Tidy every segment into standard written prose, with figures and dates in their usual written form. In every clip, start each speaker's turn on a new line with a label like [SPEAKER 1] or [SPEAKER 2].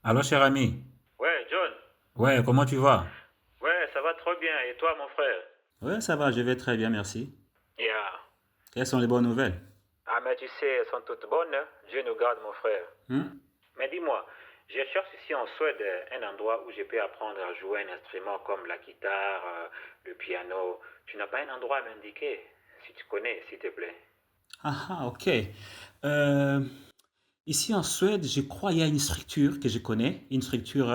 [SPEAKER 1] Allô, cher ami.
[SPEAKER 2] Ouais, John.
[SPEAKER 1] Ouais, comment tu vas?
[SPEAKER 2] Ouais, ça va trop bien. Et toi, mon frère?
[SPEAKER 1] Ouais, ça va, je vais très bien, merci.
[SPEAKER 2] Yeah.
[SPEAKER 1] Quelles sont les bonnes nouvelles?
[SPEAKER 2] Ah, mais tu sais, elles sont toutes bonnes, hein? Dieu nous garde, mon frère.
[SPEAKER 1] Hmm?
[SPEAKER 2] Mais dis-moi, je cherche ici en Suède un endroit où je peux apprendre à jouer un instrument comme la guitare, le piano. Tu n'as pas un endroit à m'indiquer? Si tu connais, s'il te plaît.
[SPEAKER 1] Ah, ah, ok. Euh, Ici en Suède, je crois il y a une structure que je connais, une structure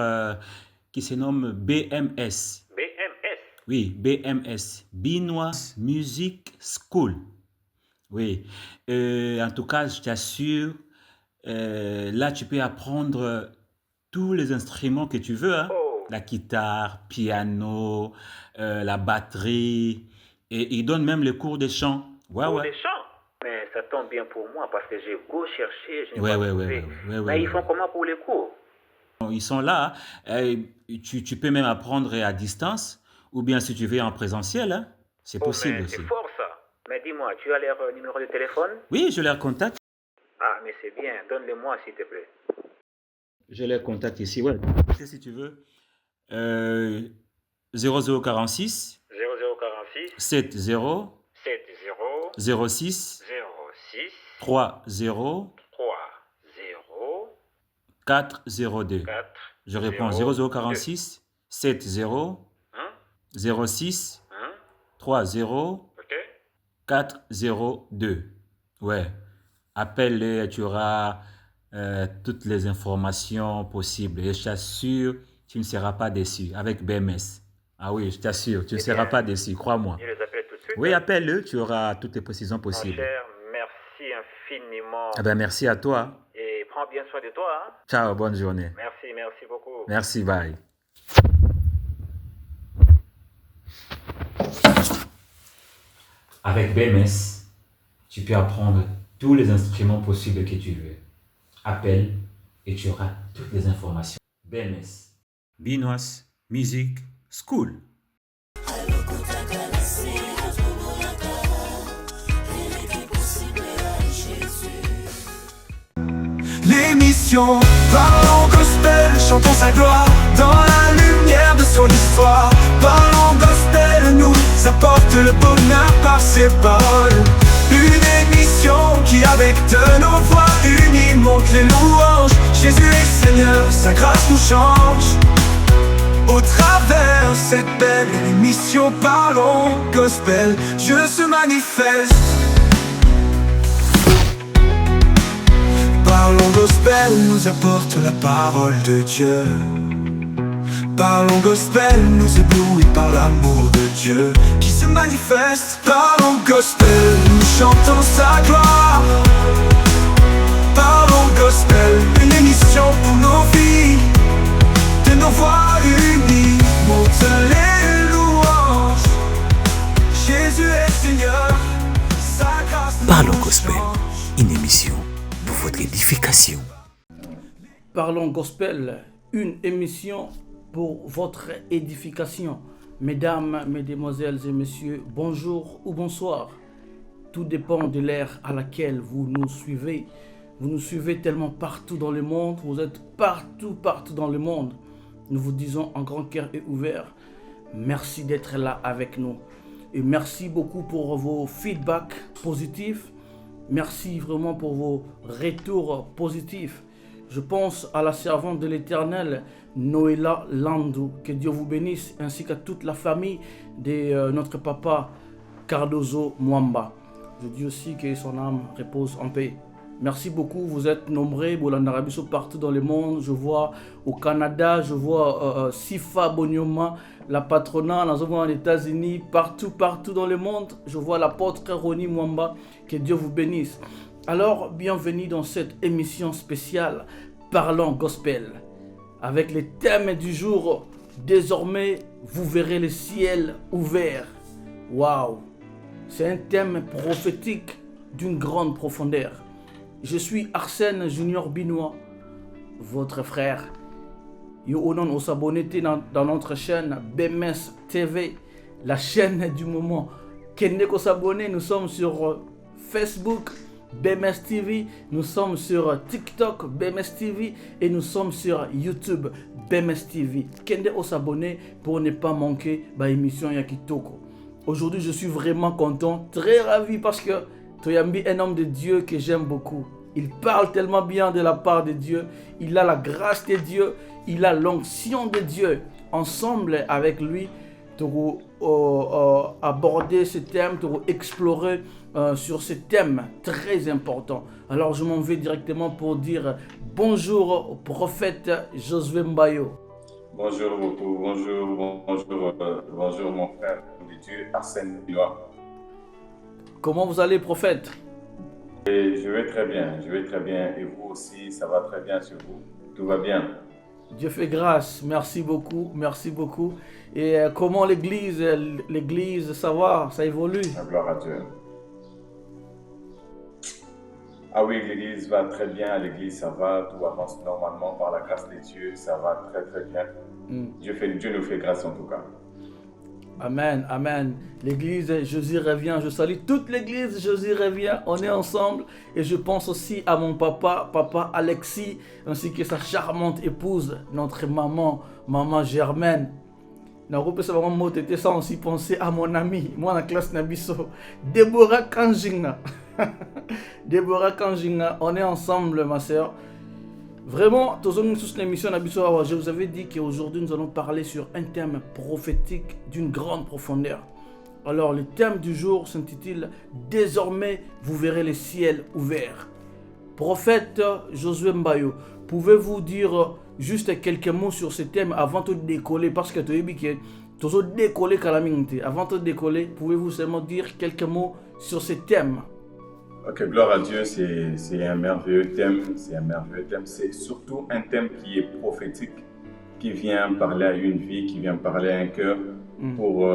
[SPEAKER 1] qui se nomme BMS.
[SPEAKER 2] BMS.
[SPEAKER 1] Oui, BMS, Binois Music School. Oui. En tout cas, je t'assure, là, tu peux apprendre tous les instruments que tu veux, hein.
[SPEAKER 2] Oh,
[SPEAKER 1] La guitare, piano, la batterie. Et ils donnent même les cours de chant. Ouais,
[SPEAKER 2] cours
[SPEAKER 1] ouais.
[SPEAKER 2] de chant. Mais ça tombe bien pour moi parce que j'ai beau chercher, je n'ai
[SPEAKER 1] Ouais,
[SPEAKER 2] pas
[SPEAKER 1] ouais, ouais, ouais,
[SPEAKER 2] trouvé.
[SPEAKER 1] ouais, ouais, ouais,
[SPEAKER 2] Mais ils
[SPEAKER 1] ouais,
[SPEAKER 2] font
[SPEAKER 1] ouais.
[SPEAKER 2] comment pour les cours?
[SPEAKER 1] Bon, ils sont là, hein. Tu peux même apprendre à distance, ou bien si tu veux en présentiel, hein. C'est
[SPEAKER 2] Oh,
[SPEAKER 1] possible
[SPEAKER 2] mais c'est
[SPEAKER 1] aussi.
[SPEAKER 2] fort ça. Mais dis-moi, tu as leur numéro de téléphone?
[SPEAKER 1] Oui, je les contacte.
[SPEAKER 2] Ah, mais c'est bien. Donne-le-moi, s'il te plaît.
[SPEAKER 1] Je les contacte ici, ouais. Si tu veux. Euh, 0046
[SPEAKER 2] 0046
[SPEAKER 1] 70
[SPEAKER 2] 70
[SPEAKER 1] 06
[SPEAKER 2] 06
[SPEAKER 1] 30
[SPEAKER 2] 30
[SPEAKER 1] 402. Je réponds
[SPEAKER 2] 402.
[SPEAKER 1] 0046 70
[SPEAKER 2] Hein?
[SPEAKER 1] 06
[SPEAKER 2] Hein?
[SPEAKER 1] 30
[SPEAKER 2] Ok?
[SPEAKER 1] 402. Ouais. Appelle-les, tu auras toutes les informations possibles. Et je t'assure, tu ne seras pas déçu avec BMS. Ah oui, je t'assure, tu ne
[SPEAKER 2] Eh
[SPEAKER 1] seras
[SPEAKER 2] bien,
[SPEAKER 1] pas déçu, crois-moi.
[SPEAKER 2] je les appelle tout de suite,
[SPEAKER 1] Oui,
[SPEAKER 2] hein.
[SPEAKER 1] appelle-le, tu auras toutes les précisions
[SPEAKER 2] Mon
[SPEAKER 1] possibles.
[SPEAKER 2] cher, merci
[SPEAKER 1] Ah
[SPEAKER 2] infiniment.
[SPEAKER 1] ben, merci à toi.
[SPEAKER 2] Et prends bien soin de toi, hein.
[SPEAKER 1] Ciao, bonne journée.
[SPEAKER 2] Merci, merci beaucoup.
[SPEAKER 1] Merci, bye. Avec BMS, tu peux apprendre tous les instruments possibles que tu veux. Appelle et tu auras toutes les informations. BMS. Binois Music School.
[SPEAKER 3] L'émission Parlons Gospel, chantons sa gloire dans la lumière de son histoire. Parlons Gospel nous apporte le bonheur par ses paroles. Une émission qui avec de nos voix unies monte les louanges. Jésus est Seigneur, sa grâce nous change. Au travers cette belle émission Parlons Gospel, Dieu se manifeste. Parlons Gospel nous apporte la parole de Dieu. Parlons Gospel nous éblouit par l'amour de Dieu qui se manifeste. Parlons Gospel, nous chantons sa gloire. Parlons Gospel, une émission pour nos vies. De nos voix unies, monte les louanges. Jésus est Seigneur, sa grâce nous
[SPEAKER 4] Parlons Gospel,
[SPEAKER 3] change.
[SPEAKER 4] une émission pour votre édification.
[SPEAKER 5] Parlons Gospel, une émission pour votre édification. Mesdames, mesdemoiselles et messieurs, bonjour ou bonsoir. Tout dépend de l'ère à laquelle vous nous suivez. Vous nous suivez tellement partout dans le monde. Vous êtes partout dans le monde. Nous vous disons en grand cœur et ouvert, merci d'être là avec nous. Et merci beaucoup pour vos feedbacks positifs. Merci vraiment pour vos retours positifs. Je pense à la servante de l'Éternel, Noéla Landou. Que Dieu vous bénisse, ainsi qu'à toute la famille de notre papa Cardozo Mwamba. Je dis aussi que son âme repose en paix. Merci beaucoup, vous êtes nombreux, Bolandarabiso partout dans le monde. Je vois au Canada, je vois Sifa Bonyoma, la patronat, nous avons aux États-Unis, partout dans le monde. Je vois l'apôtre Roni Mwamba, que Dieu vous bénisse. Alors, bienvenue dans cette émission spéciale Parlons Gospel. Avec les thèmes du jour, désormais, vous verrez le ciel ouvert. Waouh! C'est un thème prophétique d'une grande profondeur. Je suis Arsène Junior Binois, votre frère. Yo on s'abonner dans notre chaîne BMS TV, la chaîne du moment. Kende ko s'abonner, nous sommes sur Facebook BMS TV, nous sommes sur TikTok BMS TV et nous sommes sur YouTube BMS TV. Kende ko s'abonner pour ne pas manquer ba émission ya kitoko. Aujourd'hui, je suis vraiment content, très ravi parce que Toyambi est un homme de Dieu que j'aime beaucoup. Il parle tellement bien de la part de Dieu. Il a la grâce de Dieu. Il a l'onction de Dieu. Ensemble avec lui, pour aborder ce thème, pour explorer sur ce thème très important. Alors, je m'en vais directement pour dire bonjour au prophète Josué Mbayo.
[SPEAKER 6] Bonjour beaucoup, bonjour mon frère de Dieu, Arsène Binois.
[SPEAKER 5] Comment vous allez, prophète?
[SPEAKER 6] Et je vais très bien, et vous aussi, ça va très bien chez vous, tout va bien.
[SPEAKER 5] Dieu fait grâce, merci beaucoup. Et comment l'église, ça va, ça évolue?
[SPEAKER 6] La gloire à Dieu. Ah oui, l'église va très bien, l'église ça va, tout avance normalement par la grâce de Dieu, ça va très très bien. Dieu nous fait grâce en tout cas.
[SPEAKER 5] Amen, amen. L'église Jésus revient, je salue toute l'église Jésus revient, on est ensemble. Et je pense aussi à mon papa Alexis, ainsi que sa charmante épouse, notre maman Germaine. Sans aussi penser à mon ami, moi la classe Nabiso, Deborah Kanjinga. Deborah Kanjinga, on est ensemble ma soeur. Vraiment, je vous avais dit qu'aujourd'hui nous allons parler sur un thème prophétique d'une grande profondeur. Alors le thème du jour s'intitule « Désormais vous verrez les ciels ouverts ». Prophète Josué Mbayo, pouvez-vous dire juste quelques mots sur ce thème avant de décoller? Parce que tu as dit que tu as décollé. Avant de décoller, pouvez-vous seulement dire quelques mots sur ce thème?
[SPEAKER 6] Ok, gloire à Dieu, c'est un merveilleux thème, c'est surtout un thème qui est prophétique, qui vient parler à une vie, qui vient parler à un cœur pour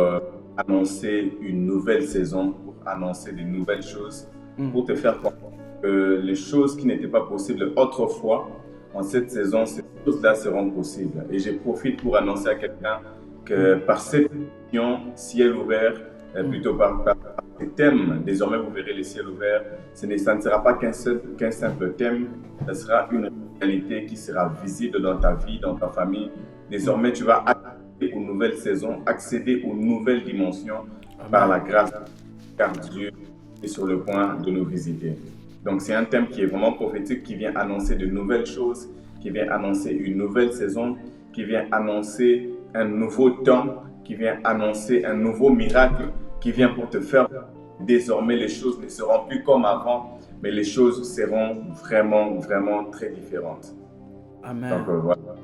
[SPEAKER 6] annoncer une nouvelle saison, pour annoncer de nouvelles choses, pour te faire comprendre que les choses qui n'étaient pas possibles autrefois, en cette saison, ces choses-là seront possibles. Et je profite pour annoncer à quelqu'un que par cette vision, ciel ouvert, plutôt par ce thème, désormais vous verrez les ciels ouverts, ça ne sera pas qu'un simple thème, ça sera une réalité qui sera visible dans ta vie, dans ta famille. Désormais tu vas accéder aux nouvelles saisons, accéder aux nouvelles dimensions par la grâce, car Dieu est sur le point de nous visiter. Donc c'est un thème qui est vraiment prophétique, qui vient annoncer de nouvelles choses, qui vient annoncer une nouvelle saison, qui vient annoncer un nouveau temps, qui vient annoncer un nouveau miracle, qui vient pour te faire. Désormais, les choses ne seront plus comme avant, mais les choses seront vraiment très différentes.
[SPEAKER 5] Amen.
[SPEAKER 6] Donc, voilà.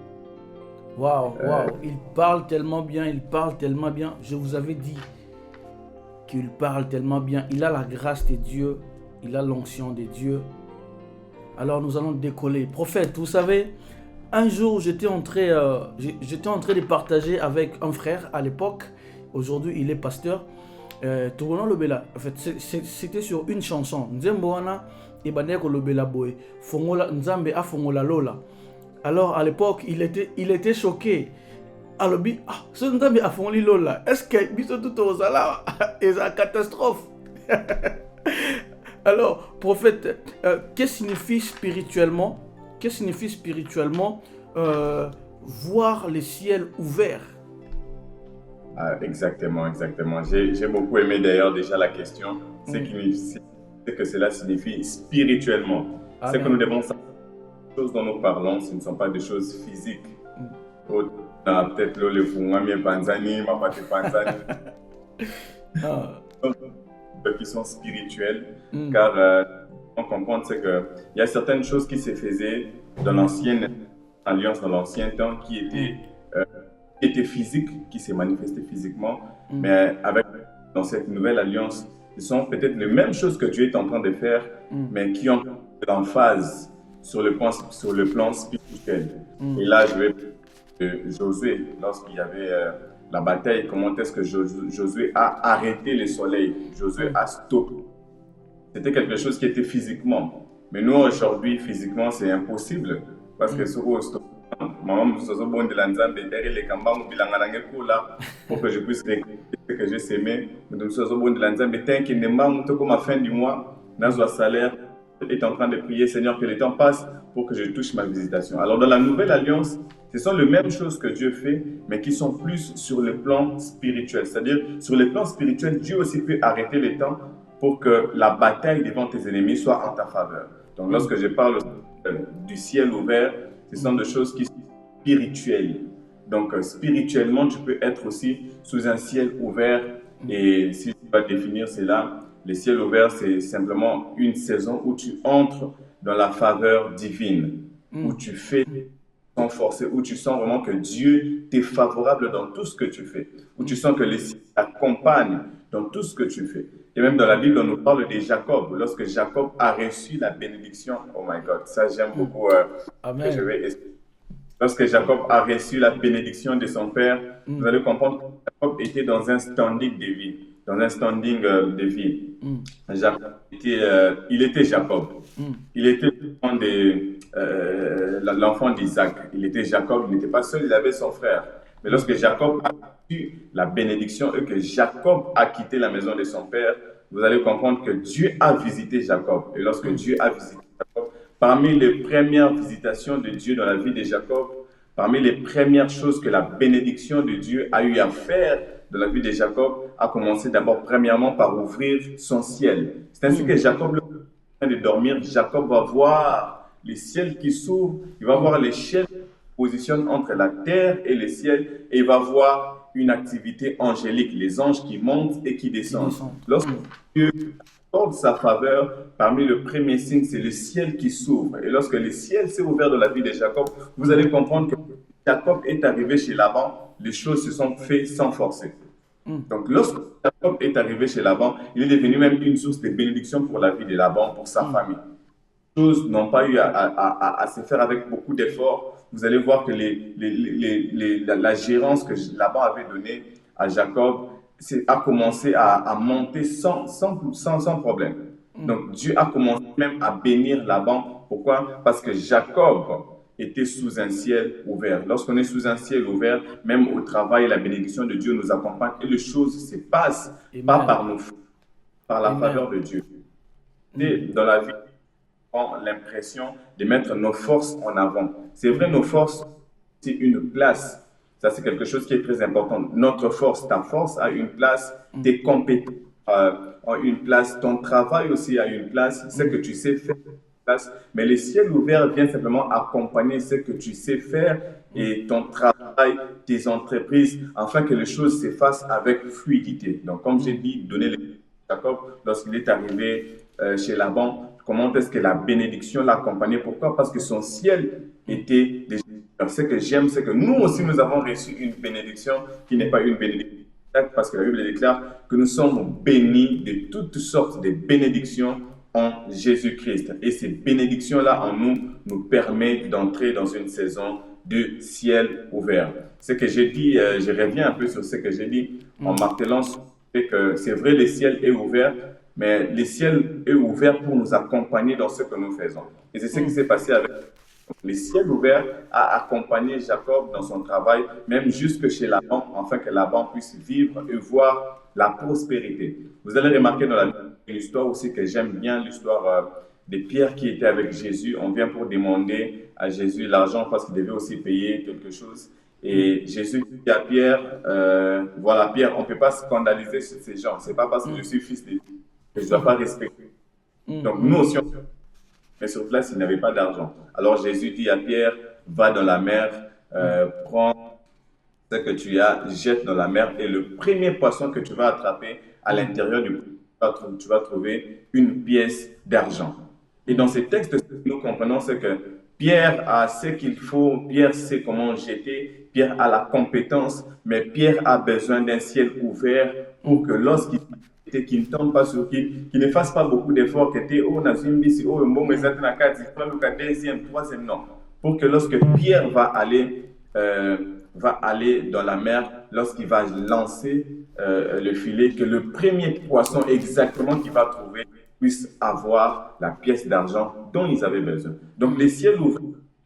[SPEAKER 5] Waouh. Il parle tellement bien. Je vous avais dit qu'il parle tellement bien. Il a la grâce de Dieu, il a l'onction de Dieu. Alors nous allons décoller. Prophète, vous savez, un jour j'étais en train de partager avec un frère à l'époque. Aujourd'hui, il est pasteur. Tournant le bela, en fait, c'était sur une chanson. Nzemboana et Baneko le bela boy. Fongola Nzambe a fongola lola. Alors à l'époque, il était choqué. Alors ce Nzambe a fongola lola. Est-ce que biso tout aux ala est une catastrophe? Alors, prophète, qu'est-ce que signifie spirituellement? Voir les ciels ouverts?
[SPEAKER 6] Ah, exactement. J'ai beaucoup aimé d'ailleurs déjà la question. C'est que cela signifie spirituellement. C'est que nous devons savoir que les choses dont nous parlons, ce ne sont pas des choses physiques. Peut-être le Fungami Panzani, Mapate Panzani. Qui sont spirituels. Car on comprend qu'il y a certaines choses qui se faisaient dans l'ancienne alliance, dans l'ancien temps, qui étaient physiques, qui se manifestaient physiquement, mais dans cette nouvelle alliance, ce sont peut-être les mêmes choses que Dieu est en train de faire, mais qui ont l'emphase sur le plan spirituel. Et là, je vais Josué, lorsqu'il y avait la bataille, comment est-ce que Josué a arrêté le soleil, Josué a stoppé. C'était quelque chose qui était physiquement. Mais nous, aujourd'hui, physiquement, c'est impossible. Parce que maman mosusu bondela nzambe ereleka mbangu bilanga nange kula pour que je puisse récolter ce que j'ai semé. Moto mosusu bondela nzambe tinkende mbangu tokoma fin du mois nazwa salaire, est en train de prier, Seigneur, que le temps passe pour que je touche ma visitation. Alors dans la nouvelle alliance, ce sont les mêmes choses que Dieu fait, mais qui sont plus sur le plan spirituel. C'est-à-dire, sur le plan spirituel, Dieu aussi peut arrêter le temps pour que la bataille devant tes ennemis soit en ta faveur. Donc lorsque je parle du ciel ouvert, ce sont des choses qui sont spirituelles. Donc spirituellement, tu peux être aussi sous un ciel ouvert. Et si tu vas définir cela, le ciel ouvert, c'est simplement une saison où tu entres dans la faveur divine, où tu fais sans forcer, où tu sens vraiment que Dieu t'est favorable dans tout ce que tu fais, où tu sens que le ciel t'accompagne dans tout ce que tu fais. Et même dans la Bible, on nous parle de Jacob. Lorsque Jacob a reçu la bénédiction, oh my God, ça j'aime beaucoup.
[SPEAKER 5] Amen.
[SPEAKER 6] Lorsque Jacob a reçu la bénédiction de son père, vous allez comprendre que Jacob était dans un standing de vie. Dans un standing de vie. Jacob il était Jacob. Il était l'enfant d'Isaac. Il était Jacob, il n'était pas seul, il avait son frère. Mais lorsque Jacob a reçu la bénédiction et que Jacob a quitté la maison de son père, vous allez comprendre que Dieu a visité Jacob. Et lorsque Dieu a visité Jacob, parmi les premières visitations de Dieu dans la vie de Jacob, parmi les premières choses que la bénédiction de Dieu a eu à faire dans la vie de Jacob, a commencé d'abord premièrement par ouvrir son ciel. C'est ainsi que Jacob, en train de dormir, Jacob va voir les ciels qui s'ouvrent, il va voir les ciels qui se positionnent entre la terre et le ciel, et il va voir une activité angélique, les anges qui montent et qui descendent. Lorsque Dieu accorde sa faveur, parmi le premier signe, c'est le ciel qui s'ouvre. Et lorsque le ciel s'est ouvert dans la vie de Jacob, vous allez comprendre que Jacob est arrivé chez Laban, les choses se sont faites sans forcer. Donc, lorsque Jacob est arrivé chez Laban, il est devenu même une source de bénédiction pour la vie de Laban, pour sa famille. Les choses n'ont pas eu à se faire avec beaucoup d'efforts. Vous allez voir que la gérance que Laban avait donnée à Jacob a commencé à monter sans problème. Donc, Dieu a commencé même à bénir Laban. Pourquoi? Parce que Jacob était sous un ciel ouvert. Lorsqu'on est sous un ciel ouvert, même au travail, la bénédiction de Dieu nous accompagne et les choses se passent pas par nous, par la faveur de Dieu. Et dans la vie, on a l'impression de mettre nos forces en avant. C'est vrai, nos forces, c'est une place. Ça, c'est quelque chose qui est très important. Notre force, ta force a une place, tes compétences ont une place, ton travail aussi a une place, ce que tu sais faire. Mais le ciel ouvert vient simplement accompagner ce que tu sais faire et ton travail, tes entreprises, afin que les choses se fassent avec fluidité. Donc, comme j'ai dit, donner les Jacob, lorsqu'il est arrivé chez Laban, comment est-ce que la bénédiction l'a accompagné? Pourquoi? Parce que son ciel était déjà. Ce que j'aime, c'est que nous aussi, nous avons reçu une bénédiction qui n'est pas une bénédiction. Parce que la Bible déclare que nous sommes bénis de toutes sortes de bénédictions en Jésus-Christ. Et ces bénédictions-là en nous permettent d'entrer dans une saison de ciel ouvert. Ce que j'ai dit, je reviens un peu sur ce que j'ai dit en martelant que c'est vrai, le ciel est ouvert, mais le ciel est ouvert pour nous accompagner dans ce que nous faisons. Et c'est ce qui s'est passé avec le ciel ouvert a accompagné Jacob dans son travail, même jusque chez Laban, afin que Laban puisse vivre et voir la prospérité. Vous allez remarquer dans l'histoire aussi que j'aime bien, l'histoire de Pierre qui était avec Jésus. On vient pour demander à Jésus l'argent parce qu'il devait aussi payer quelque chose. Et Jésus dit à Pierre, voilà Pierre, on ne peut pas scandaliser ces gens. Ce n'est pas parce que je suis fils de Dieu que je ne dois pas respecter. Donc nous aussi, mais sur place, il n'avait pas d'argent. Alors Jésus dit à Pierre, va dans la mer, prends ce que tu as, jette dans la mer, et le premier poisson que tu vas attraper, à l'intérieur du poisson, tu vas trouver une pièce d'argent. Et dans ces textes, nous comprenons ce que Pierre a ce qu'il faut, Pierre sait comment jeter, Pierre a la compétence, mais Pierre a besoin d'un ciel ouvert pour que lorsqu'il ne tombe pas sur qui ne fasse pas beaucoup d'efforts, que tu es deuxième, troisième, non. Pour que lorsque Pierre va aller dans la mer, lorsqu'il va lancer le filet, que le premier poisson exactement qu'il va trouver puisse avoir la pièce d'argent dont ils avaient besoin. Donc les ciels ouverts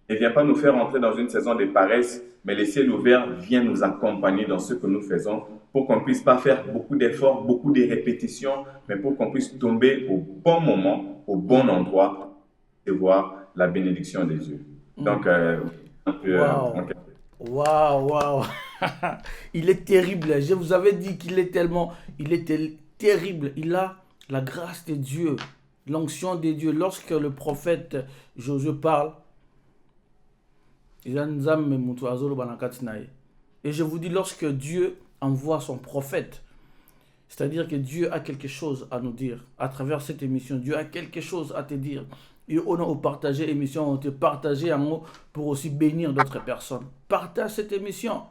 [SPEAKER 6] ne vient pas nous faire entrer dans une saison de paresse, mais le ciel ouvert vient nous accompagner dans ce que nous faisons pour qu'on ne puisse pas faire beaucoup d'efforts, beaucoup de répétitions, mais pour qu'on puisse tomber au bon moment, au bon endroit et voir la bénédiction de Dieu. Donc, un peu,
[SPEAKER 5] Waouh, waouh. Il est terrible. Je vous avais dit qu'il est tellement, terrible. Il a la grâce de Dieu, l'onction de Dieu. Lorsque le prophète Josué parle, et je vous dis, lorsque Dieu envoie son prophète, c'est-à-dire que Dieu a quelque chose à nous dire. À travers cette émission, Dieu a quelque chose à te dire. Et on a partagé l'émission, on te partagé un mot pour aussi bénir d'autres personnes. Partage cette émission.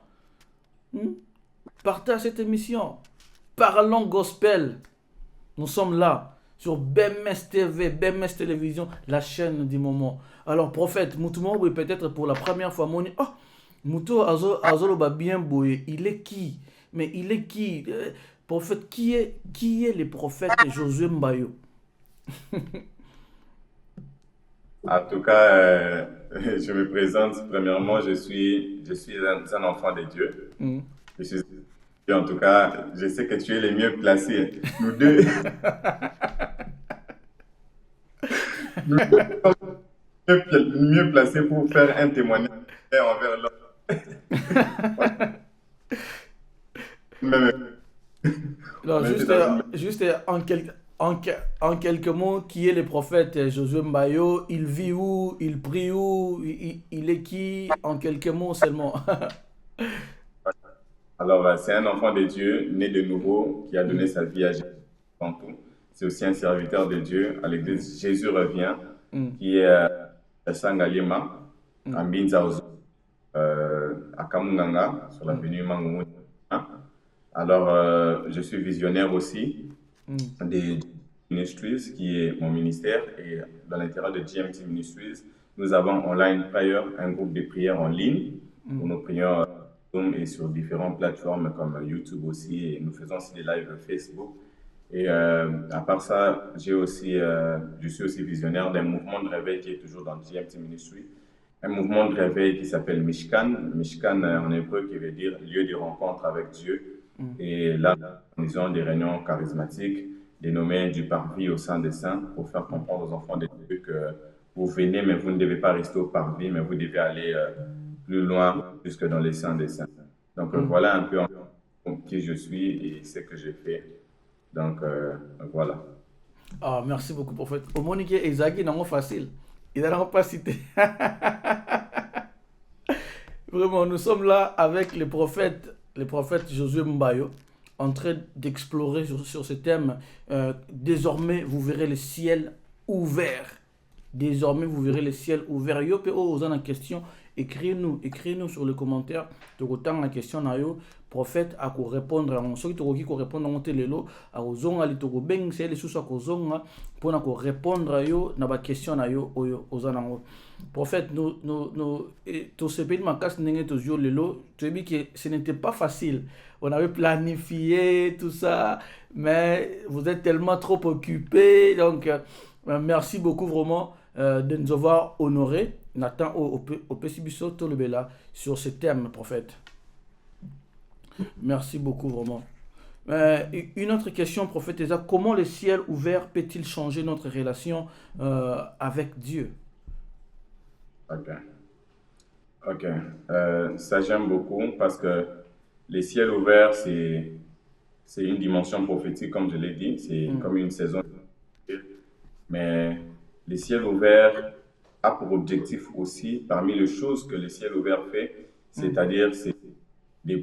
[SPEAKER 5] Partage cette émission. Parlons gospel. Nous sommes là sur BMS TV, BMS Télévision, la chaîne du moment. Alors, prophète, Moutoumou, peut-être pour la première fois, mon oh, Moutou Azolo va bien bouiller. Il est qui? Mais il est qui? Prophète, qui est le prophète Josué Mbayo?
[SPEAKER 6] En tout cas, je me présente. Premièrement, je suis un enfant de Dieu. Je suis, en tout cas, je sais que tu es le mieux placé. Nous deux. Nous deux sommes mieux placés pour faire un témoignage envers l'autre.
[SPEAKER 5] Non, juste en quelques mots, qui est le prophète Josué Mbayo? Il vit où? Il prie où? Il est qui? En quelques mots seulement.
[SPEAKER 6] Alors, c'est un enfant de Dieu, né de nouveau, qui a donné sa vie à Jésus en tout. C'est aussi un serviteur de Dieu à l'église Jésus revient, qui est à Sangalima, à Mbinzaozo, à Kamunganga, sur l'avenue Mangoumou. Alors, je suis visionnaire aussi des Ministries, qui est mon ministère, et dans l'intérieur de GMT Ministries, nous avons Online Prayer, un groupe de prières en ligne, où nous prions et sur différentes plateformes comme YouTube aussi, et nous faisons aussi des lives Facebook. Et à part ça, je suis aussi visionnaire d'un mouvement de réveil qui est toujours dans GMT Ministry, un mouvement de réveil qui s'appelle Mishkan, Mishkan en hébreu qui veut dire lieu de rencontre avec Dieu. Et là, nous avons des réunions charismatiques dénommées du parvis au sein des saints pour faire comprendre aux enfants de Dieu que vous venez, mais vous ne devez pas rester au parvis, mais vous devez aller plus loin, jusque dans les saints des saints. Donc voilà un peu qui je suis et ce que j'ai fait. Donc voilà.
[SPEAKER 5] Ah, merci beaucoup, prophète. Au Monique et Zaghi, non, facile. Il n'a pas cité. Vraiment, nous sommes là avec le prophète Josué Mbayo, en train d'explorer sur ce thème. Désormais, vous verrez le ciel ouvert. Désormais, vous verrez le ciel ouvert. Yo pe o en question, écrivez-nous sur le commentaire. Autant la question na yo, prophète a ko répondre en ce qui ko répondre en telelo a ozonga li to go beng c'est les sous ko zonga pour na ko répondre yo na ba question na yo ozana ngo. Prophète, nous tout ce pays makas nenge to yo lelo, tu dis que ce n'était pas facile. On avait planifié tout ça, mais vous êtes tellement trop occupés, donc merci beaucoup vraiment de nous avoir honorés. Nathan au Pessibiso Tolobela sur ce thème, prophète. Merci beaucoup vraiment. Une autre question, prophète Eza, comment le ciel ouvert peut-il changer notre relation avec Dieu?
[SPEAKER 6] Ok. Ça j'aime beaucoup parce que les ciels ouverts, c'est une dimension prophétique, comme je l'ai dit. C'est comme une saison. Mais les ciels ouverts a pour objectif aussi, parmi les choses que le ciel ouvert fait, c'est-à-dire c'est de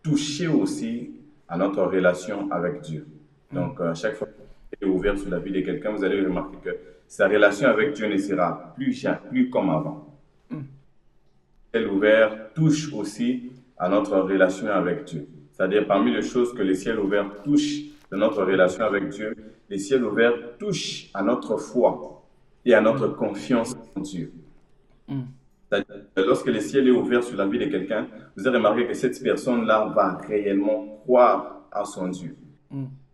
[SPEAKER 6] toucher aussi à notre relation avec Dieu. Donc, à chaque fois que vous êtes ouvert sur la vie de quelqu'un, vous allez remarquer que sa relation avec Dieu ne sera plus comme avant. Le ciel ouvert touche aussi à notre relation avec Dieu. C'est-à-dire, parmi les choses que le ciel ouvert touche de notre relation avec Dieu, le ciel ouvert touche à notre foi et à notre confiance en Dieu. Lorsque le ciel est ouvert sur la vie de quelqu'un, vous allez remarquer que cette personne-là va réellement croire à son Dieu.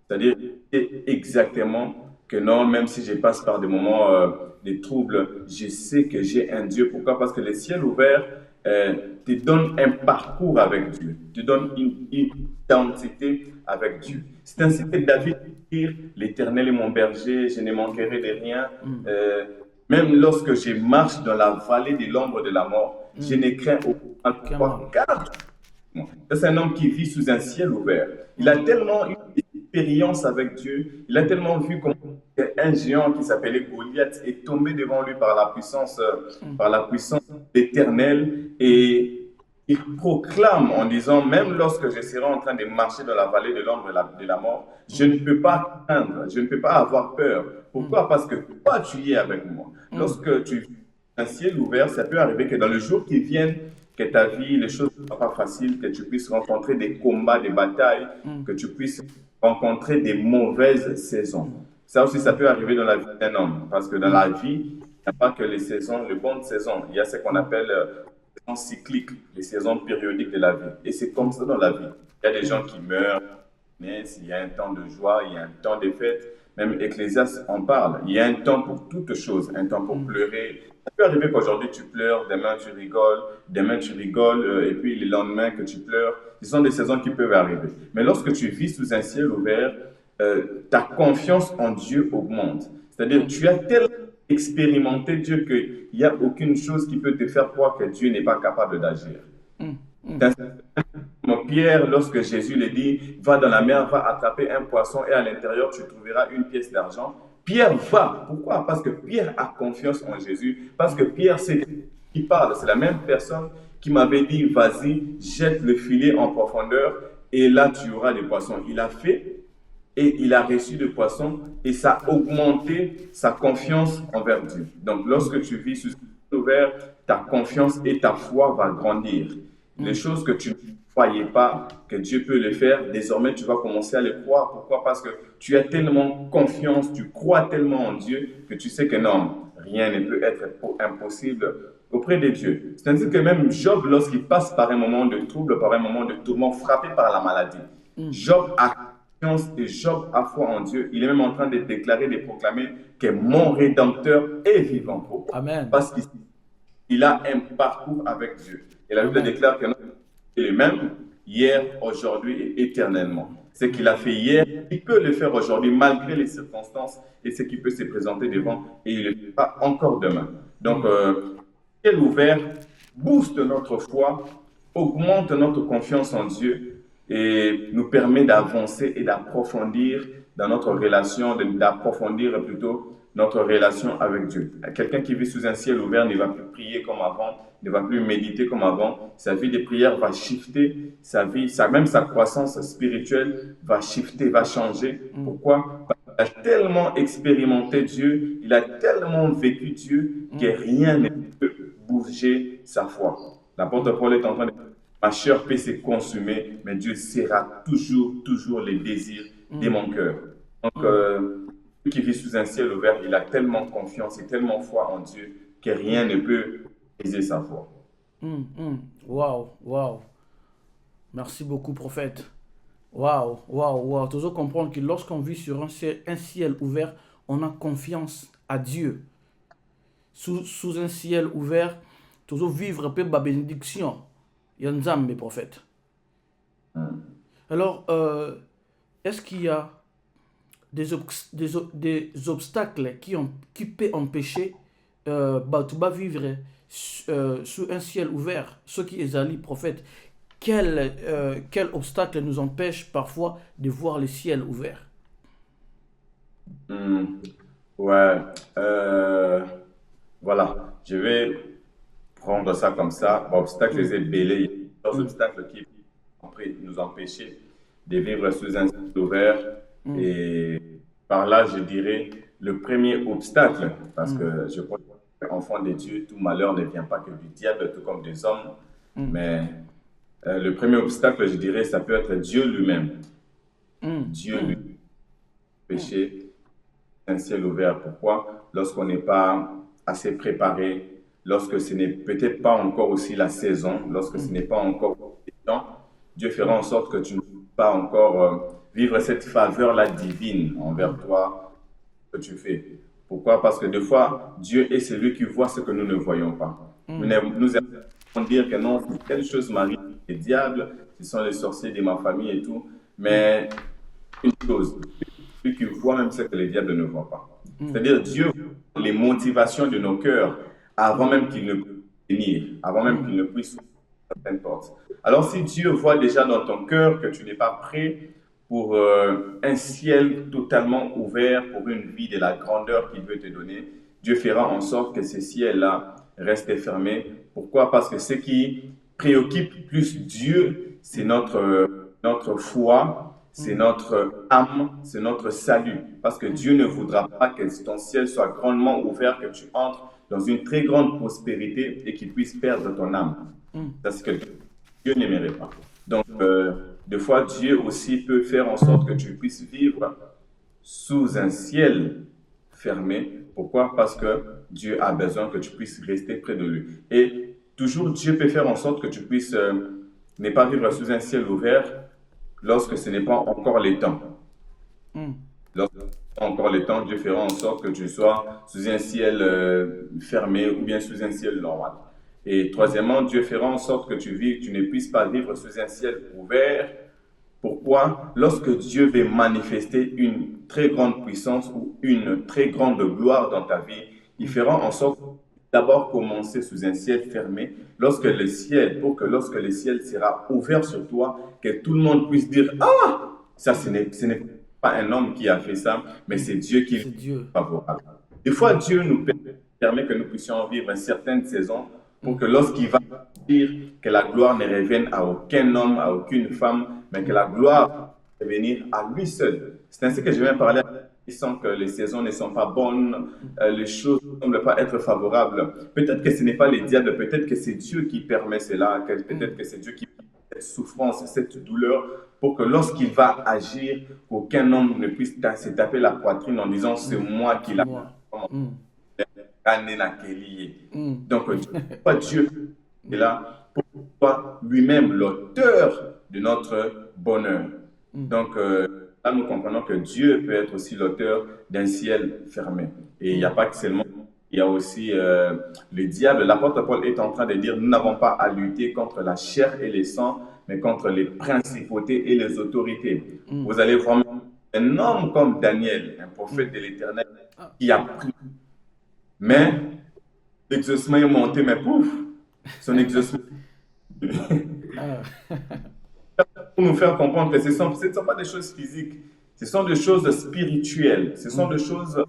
[SPEAKER 6] C'est-à-dire exactement que non, même si je passe par des moments de troubles, je sais que j'ai un Dieu. Pourquoi? Parce que le ciel ouvert te donne un parcours avec Dieu, te donne une identité avec Dieu. C'est ainsi que David dit, l'Éternel est mon berger, je ne manquerai de rien. Même lorsque je marche dans la vallée de l'ombre de la mort, je ne crains aucun mal. Car c'est un homme qui vit sous un ciel ouvert. Il a tellement eu une expérience avec Dieu, il a tellement vu comment un géant qui s'appelait Goliath est tombé devant lui par la puissance éternelle, et il proclame en disant, même lorsque je serai en train de marcher dans la vallée de l'ombre de la mort, je ne peux pas craindre, je ne peux pas avoir peur. Pourquoi? Parce que toi, tu y es avec moi. Lorsque tu vis un ciel ouvert, ça peut arriver que dans le jour qui vienne, que ta vie, les choses ne soient pas faciles, que tu puisses rencontrer des combats, des batailles, que tu puisses rencontrer des mauvaises saisons. Ça aussi, ça peut arriver dans la vie d'un homme, parce que dans la vie, il n'y a pas que les saisons, les bonnes saisons. Il y a ce qu'on appelle les saisons cycliques, les saisons périodiques de la vie. Et c'est comme ça dans la vie. Il y a des gens qui meurent, mais il y a un temps de joie, il y a un temps de fête. Même Ecclésiaste en parle. Il y a un temps pour toutes choses, un temps pour pleurer. Ça peut arriver qu'aujourd'hui tu pleures, demain tu rigoles, et puis le lendemain que tu pleures. Ce sont des saisons qui peuvent arriver. Mais lorsque tu vis sous un ciel ouvert, ta confiance en Dieu augmente. C'est-à-dire, tu as tellement expérimenté Dieu qu'il n'y a aucune chose qui peut te faire croire que Dieu n'est pas capable d'agir. Pierre, lorsque Jésus lui dit, va dans la mer, va attraper un poisson et à l'intérieur tu trouveras une pièce d'argent. Pierre va. Pourquoi? Parce que Pierre a confiance en Jésus. Parce que Pierre, c'est qui parle. C'est la même personne qui m'avait dit, vas-y, jette le filet en profondeur et là tu auras des poissons. Il a fait et il a reçu des poissons et ça a augmenté sa confiance envers Dieu. Donc lorsque tu vis sous le ciel ouvert, ta confiance et ta foi va grandir. Les choses que tu ne croyais pas que Dieu peut le faire, désormais tu vas commencer à les croire. Pourquoi? Parce que tu as tellement confiance, tu crois tellement en Dieu que tu sais que non, rien ne peut être impossible auprès de Dieu. C'est-à-dire que même Job, lorsqu'il passe par un moment de trouble, par un moment de tourment, frappé par la maladie, Job a confiance et Job a foi en Dieu. Il est même en train de déclarer, de proclamer que mon Rédempteur est vivant. Pourquoi?
[SPEAKER 5] Amen.
[SPEAKER 6] Parce qu'il a un parcours avec Dieu. Et la Bible déclare que il est le même hier, aujourd'hui et éternellement. Ce qu'il a fait hier, il peut le faire aujourd'hui malgré les circonstances et ce qui peut se présenter devant et il ne le fera encore demain. Donc, le ciel ouvert booste notre foi, augmente notre confiance en Dieu et nous permet d'avancer et d'approfondir dans notre relation, d'approfondir plutôt notre relation avec Dieu. Quelqu'un qui vit sous un ciel ouvert ne va plus prier comme avant, ne va plus méditer comme avant. Sa vie de prière va shifter, même sa croissance spirituelle va shifter, va changer. Pourquoi? Parce qu'il a tellement expérimenté Dieu, il a tellement vécu Dieu que rien ne peut bouger sa foi. L'apôtre Paul est en train de dire, ma chair peut se consumer, mais Dieu sera toujours les désirs de mon cœur. Donc, celui qui vit sous un ciel ouvert, il a tellement confiance et tellement foi en Dieu que rien ne peut briser sa foi.
[SPEAKER 5] Waouh. Merci beaucoup, prophète. Waouh. Toujours comprendre que lorsqu'on vit sur un ciel ouvert, on a confiance à Dieu. Sous un ciel ouvert, toujours vivre un peu ma bénédiction. Yanzam, prophète. Alors, est-ce qu'il y a des obstacles qui peuvent empêcher de vivre sous un ciel ouvert? Ce qui est Ali, prophète, quel obstacle nous empêche parfois de voir le ciel ouvert?
[SPEAKER 6] Voilà, je vais prendre ça comme ça. Obstacle, c'est belé. Il y a des obstacles qui nous empêcher de vivre sous un ciel ouvert. Et par là, je dirais le premier obstacle, parce que je crois qu'enfant de Dieu, tout malheur ne vient pas que du diable, tout comme des hommes. Mais le premier obstacle, je dirais, ça peut être Dieu lui-même. Dieu lui-même. Péché, un ciel ouvert. Pourquoi? Lorsqu'on n'est pas assez préparé, lorsque ce n'est peut-être pas encore aussi la saison, lorsque ce n'est pas encore le temps, Dieu fera en sorte que tu ne puisses pas encore vivre cette faveur-là divine envers toi. que tu fais. Pourquoi? Parce que des fois, Dieu est celui qui voit ce que nous ne voyons pas. Nous aimons dire que non, si telle chose m'arrive, les diables, ce sont les sorciers de ma famille et tout. Mais une chose, celui qui voit même ce que les diables ne voient pas. C'est-à-dire, Dieu voit les motivations de nos cœurs avant même qu'ils ne puissent venir, avant même qu'ils ne puissent ouvrir certaines portes. Alors, si Dieu voit déjà dans ton cœur que tu n'es pas prêt pour un ciel totalement ouvert, pour une vie de la grandeur qu'il veut te donner, Dieu fera en sorte que ce ciel-là reste fermé. Pourquoi? Parce que ce qui préoccupe plus Dieu, c'est notre foi, c'est notre âme, c'est notre salut. Parce que Dieu ne voudra pas que ton ciel soit grandement ouvert, que tu entres dans une très grande prospérité et qu'il puisse perdre ton âme. C'est ce que Dieu n'aimerait pas. Donc, des fois, Dieu aussi peut faire en sorte que tu puisses vivre sous un ciel fermé. Pourquoi? Parce que Dieu a besoin que tu puisses rester près de lui. Et toujours, Dieu peut faire en sorte que tu puisses ne pas vivre sous un ciel ouvert lorsque ce n'est pas encore les temps. Lorsque ce n'est pas encore les temps, Dieu fera en sorte que tu sois sous un ciel fermé ou bien sous un ciel normal. Et troisièmement, Dieu fera en sorte que tu ne puisses pas vivre sous un ciel ouvert. Pourquoi? Lorsque Dieu veut manifester une très grande puissance ou une très grande gloire dans ta vie, il fera en sorte d'abord commencer sous un ciel fermé, pour que lorsque le ciel sera ouvert sur toi, que tout le monde puisse dire: ah, ça ce n'est pas un homme qui a fait ça, mais c'est Dieu qui est favorable. Des fois, Dieu nous permet que nous puissions vivre certaines saisons pour que lorsqu'il va dire que la gloire ne revienne à aucun homme, à aucune femme, mais que la gloire revienne à lui seul. C'est ainsi que je viens parler. Ils sentent que les saisons ne sont pas bonnes, les choses ne semblent pas être favorables. Peut-être que ce n'est pas les diables, peut-être que c'est Dieu qui permet cela, peut-être que c'est Dieu qui permet cette souffrance, cette douleur, pour que lorsqu'il va agir, aucun homme ne puisse se taper la poitrine en disant: c'est moi qui l'a Donc, Dieu est là pour toi lui-même, l'auteur de notre bonheur. Donc, là, nous comprenons que Dieu peut être aussi l'auteur d'un ciel fermé. Et il n'y a pas que seulement, il y a aussi le diable. L'apôtre Paul est en train de dire: nous n'avons pas à lutter contre la chair et le sang, mais contre les principautés et les autorités. Vous allez voir un homme comme Daniel, un prophète de l'Éternel, qui a pris. Mais l'exaucement est monté, mais pouf, son exaucement. Pour nous faire comprendre que ce ne sont pas des choses physiques, ce sont des choses spirituelles, ce sont des choses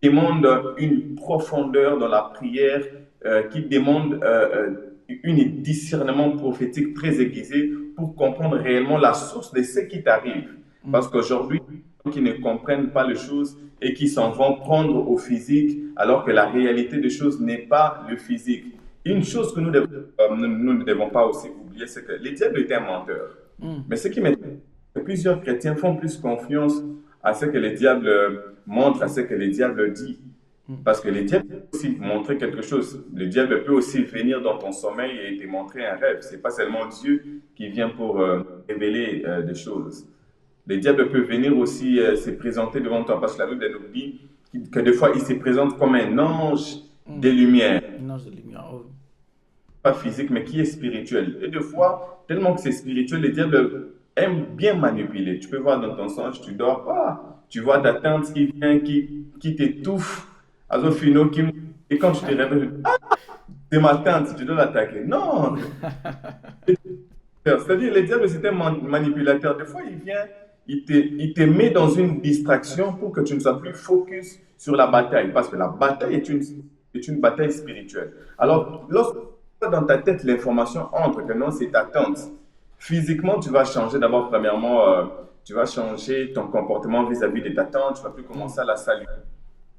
[SPEAKER 6] qui demandent une profondeur dans la prière, qui demandent un discernement prophétique très aiguisé pour comprendre réellement la source de ce qui t'arrive. Parce qu'aujourd'hui, qui ne comprennent pas les choses et qui s'en vont prendre au physique, alors que la réalité des choses n'est pas le physique. Une chose que nous ne devons pas aussi oublier, c'est que le diable est un menteur. Mais ce qui m'étonne, c'est que plusieurs chrétiens font plus confiance à ce que le diable montre, à ce que le diable dit. Parce que le diable peut aussi montrer quelque chose. Le diable peut aussi venir dans ton sommeil et te montrer un rêve. Ce n'est pas seulement Dieu qui vient pour révéler des choses. Le diable peut venir aussi se présenter devant toi. Parce que la Bible nous dit que des fois, il se présente comme un ange de lumière.
[SPEAKER 5] Un ange de lumière, oui.
[SPEAKER 6] Pas physique, mais qui est spirituel. Et des fois, tellement que c'est spirituel, le diable aime bien manipuler. Tu peux voir dans ton songe, tu dors pas. Tu vois ta tante qui vient, qui t'étouffe. Et quand tu te réveilles, c'est ma tante, tu dois l'attaquer. Non! C'est-à-dire, le diable, c'est un manipulateur. Des fois, il vient, il te met dans une distraction pour que tu ne sois plus focus sur la bataille. Parce que la bataille est une bataille spirituelle. Alors, lorsque dans ta tête, l'information entre que non, c'est ta tante. Physiquement, tu vas changer. D'abord, premièrement, tu vas changer ton comportement vis-à-vis de ta tante. Tu vas plus commencer à la saluer.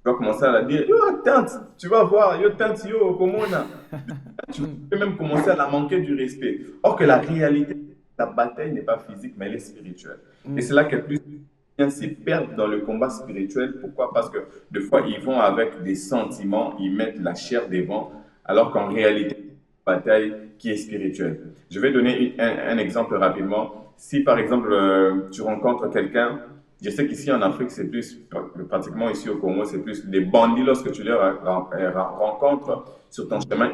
[SPEAKER 6] Tu vas commencer à la dire: yo, tante, tu vas voir, yo, tante, yo, comment on a. Tu peux même commencer à la manquer du respect. Or que la réalité, la bataille n'est pas physique, mais elle est spirituelle. Et c'est là que plus gens se perdent dans le combat spirituel. Pourquoi? Parce que des fois, ils vont avec des sentiments, ils mettent la chair devant, alors qu'en réalité, bataille qui est spirituelle. Je vais donner un exemple rapidement. Si par exemple tu rencontres quelqu'un Je sais qu'ici en Afrique, c'est plus, pratiquement ici au Congo, c'est plus des bandits lorsque tu les rencontres sur ton chemin.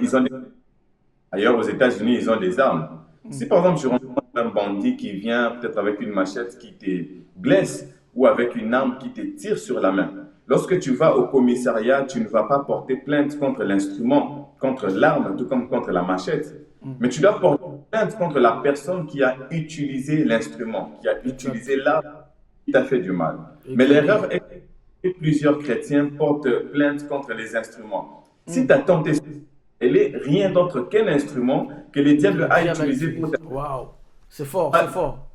[SPEAKER 6] Ailleurs aux États-Unis, ils ont des armes. Si par exemple tu rencontres un bandit qui vient peut-être avec une machette qui te blesse ou avec une arme qui te tire sur la main, lorsque tu vas au commissariat, tu ne vas pas porter plainte contre l'instrument, contre l'arme, tout comme contre la machette. Mais tu dois porter plainte contre la personne qui a utilisé l'instrument, qui a utilisé l'arme qui t'a fait du mal. Mais l'erreur est que plusieurs chrétiens portent plainte contre les instruments. Si ta tante elle est rien d'autre qu'un instrument que le diable a utilisé pour...
[SPEAKER 5] Waouh, c'est fort, c'est fort.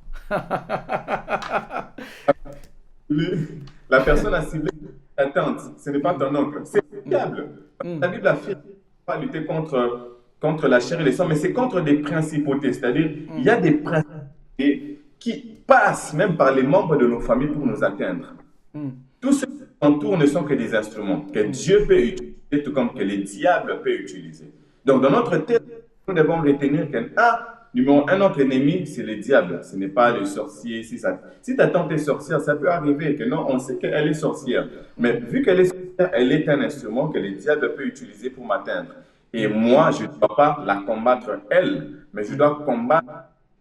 [SPEAKER 6] La personne a ciblé ta tante, ce n'est pas ton oncle, c'est le diable. La Bible affirme pas lutter contre la chair et le sang, mais c'est contre des principautés, c'est-à-dire il y a des principautés qui passent même par les membres de nos familles pour nous atteindre. Tous ceux qui entourent ne sont que des instruments que Dieu peut utiliser, tout comme que le diable peut utiliser. Donc dans notre tête, nous devons retenir numéro un, notre ennemi, c'est le diable, ce n'est pas le sorcier. Si ta tante est sorcière, ça peut arriver que non, on sait qu'elle est sorcière. Mais vu qu'elle est sorcière, elle est un instrument que le diable peut utiliser pour m'atteindre. Et moi, je ne dois pas la combattre elle, mais je dois combattre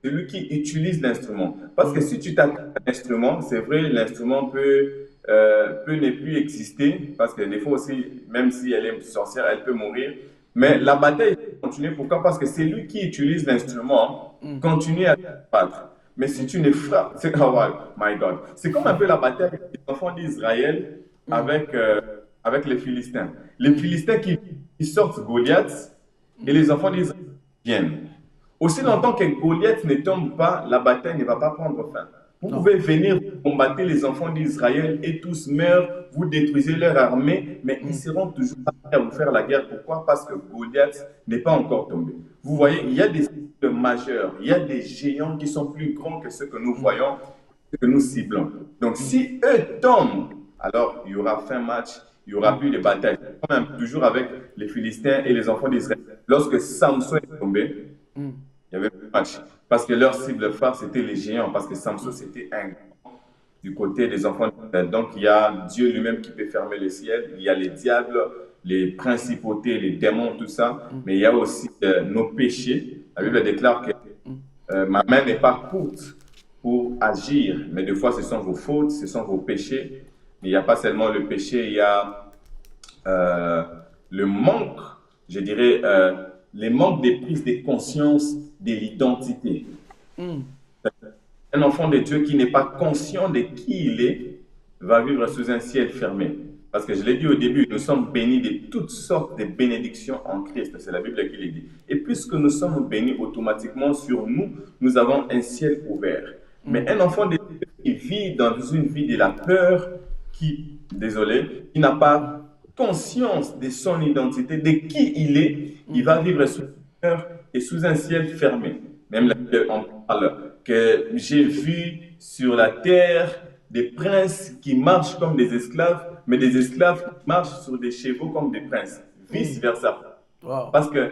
[SPEAKER 6] celui qui utilise l'instrument. Parce que si tu t'attaques à l'instrument, c'est vrai, l'instrument peut ne plus exister, parce que des fois aussi, même si elle est sorcière, elle peut mourir. Mais la bataille continue. Pourquoi? Parce que c'est lui qui utilise l'instrument, continue à te battre. Mais si tu ne frappes, c'est my God. C'est comme un peu la bataille des enfants d'Israël avec les Philistins. Les Philistins qui sortent Goliath et les enfants d'Israël viennent. Aussi longtemps que Goliath ne tombe pas, la bataille ne va pas prendre fin. Vous pouvez venir combattre les enfants d'Israël et tous meurent, vous détruisez leur armée, mais ils seront toujours prêts à vous faire la guerre. Pourquoi? Parce que Goliath n'est pas encore tombé. Vous voyez, il y a des cibles majeurs, il y a des géants qui sont plus grands que ceux que nous voyons, que nous ciblons. Donc si eux tombent, alors il y aura fin match, il n'y aura plus de bataille. Même toujours avec les Philistins et les enfants d'Israël. Lorsque Samson est tombé, il y avait plus de match. Parce que leur cible phare, c'était les géants. Parce que Samson, c'était un grand du côté des enfants d'Israël. Donc, il y a Dieu lui-même qui peut fermer le ciel. Il y a les diables, les principautés, les démons, tout ça. Mais il y a aussi nos péchés. La Bible déclare que ma main n'est pas courte pour agir. Mais des fois, ce sont vos fautes, ce sont vos péchés. Mais il n'y a pas seulement le péché, il y a le manque, je dirais, les manques de prise de conscience de l'identité. Un enfant de Dieu qui n'est pas conscient de qui il est va vivre sous un ciel fermé. Parce que je l'ai dit au début, nous sommes bénis de toutes sortes de bénédictions en Christ. C'est la Bible qui le dit. Et puisque nous sommes bénis automatiquement sur nous, nous avons un ciel ouvert. Mais un enfant de Dieu qui vit dans une vie de la peur, qui n'a pas conscience de son identité, de qui il est, il va vivre sous peur et sous un ciel fermé. Même là, on parle que j'ai vu sur la terre des princes qui marchent comme des esclaves, mais des esclaves qui marchent sur des chevaux comme des princes, vice-versa. Wow. Parce que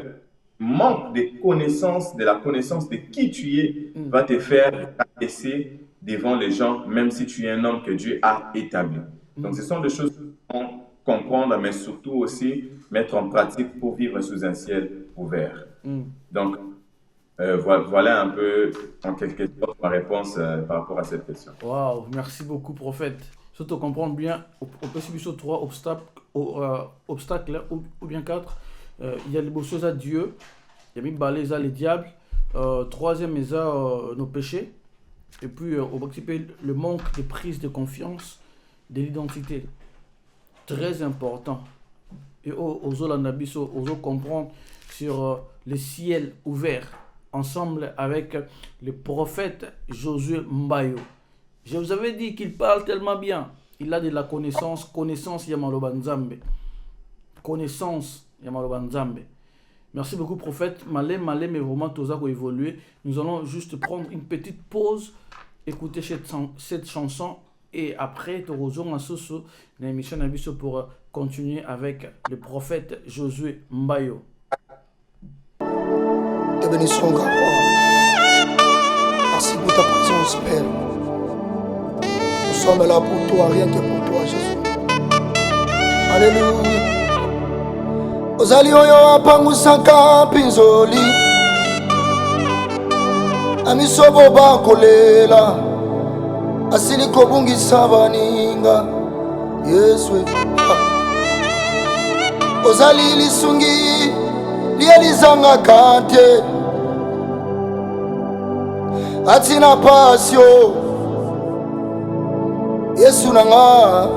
[SPEAKER 6] manque de connaissance, de la connaissance de qui tu es, va te faire rabaisser devant les gens, même si tu es un homme que Dieu a établi. Donc, ce sont des choses qu'on comprendre, mais surtout aussi mettre en pratique pour vivre sous un ciel ouvert. Donc, voilà un peu, en quelque sorte, ma réponse par rapport à cette question.
[SPEAKER 5] Waouh, merci beaucoup, prophète. Surtout comprendre bien, on peut suivre sur 3 obstacles, ou bien 4. Il y a les beaux choses à Dieu, il y a même les diables. Troisième, il y a nos péchés. Et puis, on va occuper le manque de prise de confiance de l'identité. Très important. Et aux Olandabiso, aux comprendre sur le ciel ouvert, ensemble avec le prophète Josué Mbayo. Je vous avais dit qu'il parle tellement bien. Il a de la connaissance Yamaloba Nzambe. Connaissance Yamaloba Nzambe. Merci beaucoup, prophète. Malé, mais vraiment, tout ça va évoluer. Nous allons juste prendre une petite pause, écouter cette chanson. Et après, tu rejoins l'émission Nabiso pour continuer avec le prophète Josué Mbayo.
[SPEAKER 7] Te bénissons, grand roi. Merci pour ta présence, Père. Nous sommes là pour toi, rien que pour toi, Jésus. Alléluia. Ozali oyo apangusaka pinzoli amisobo bakolela asili kobungisa baninga Yesu. Ozali lisungi lielizangaka te atina pasio Yesu nanga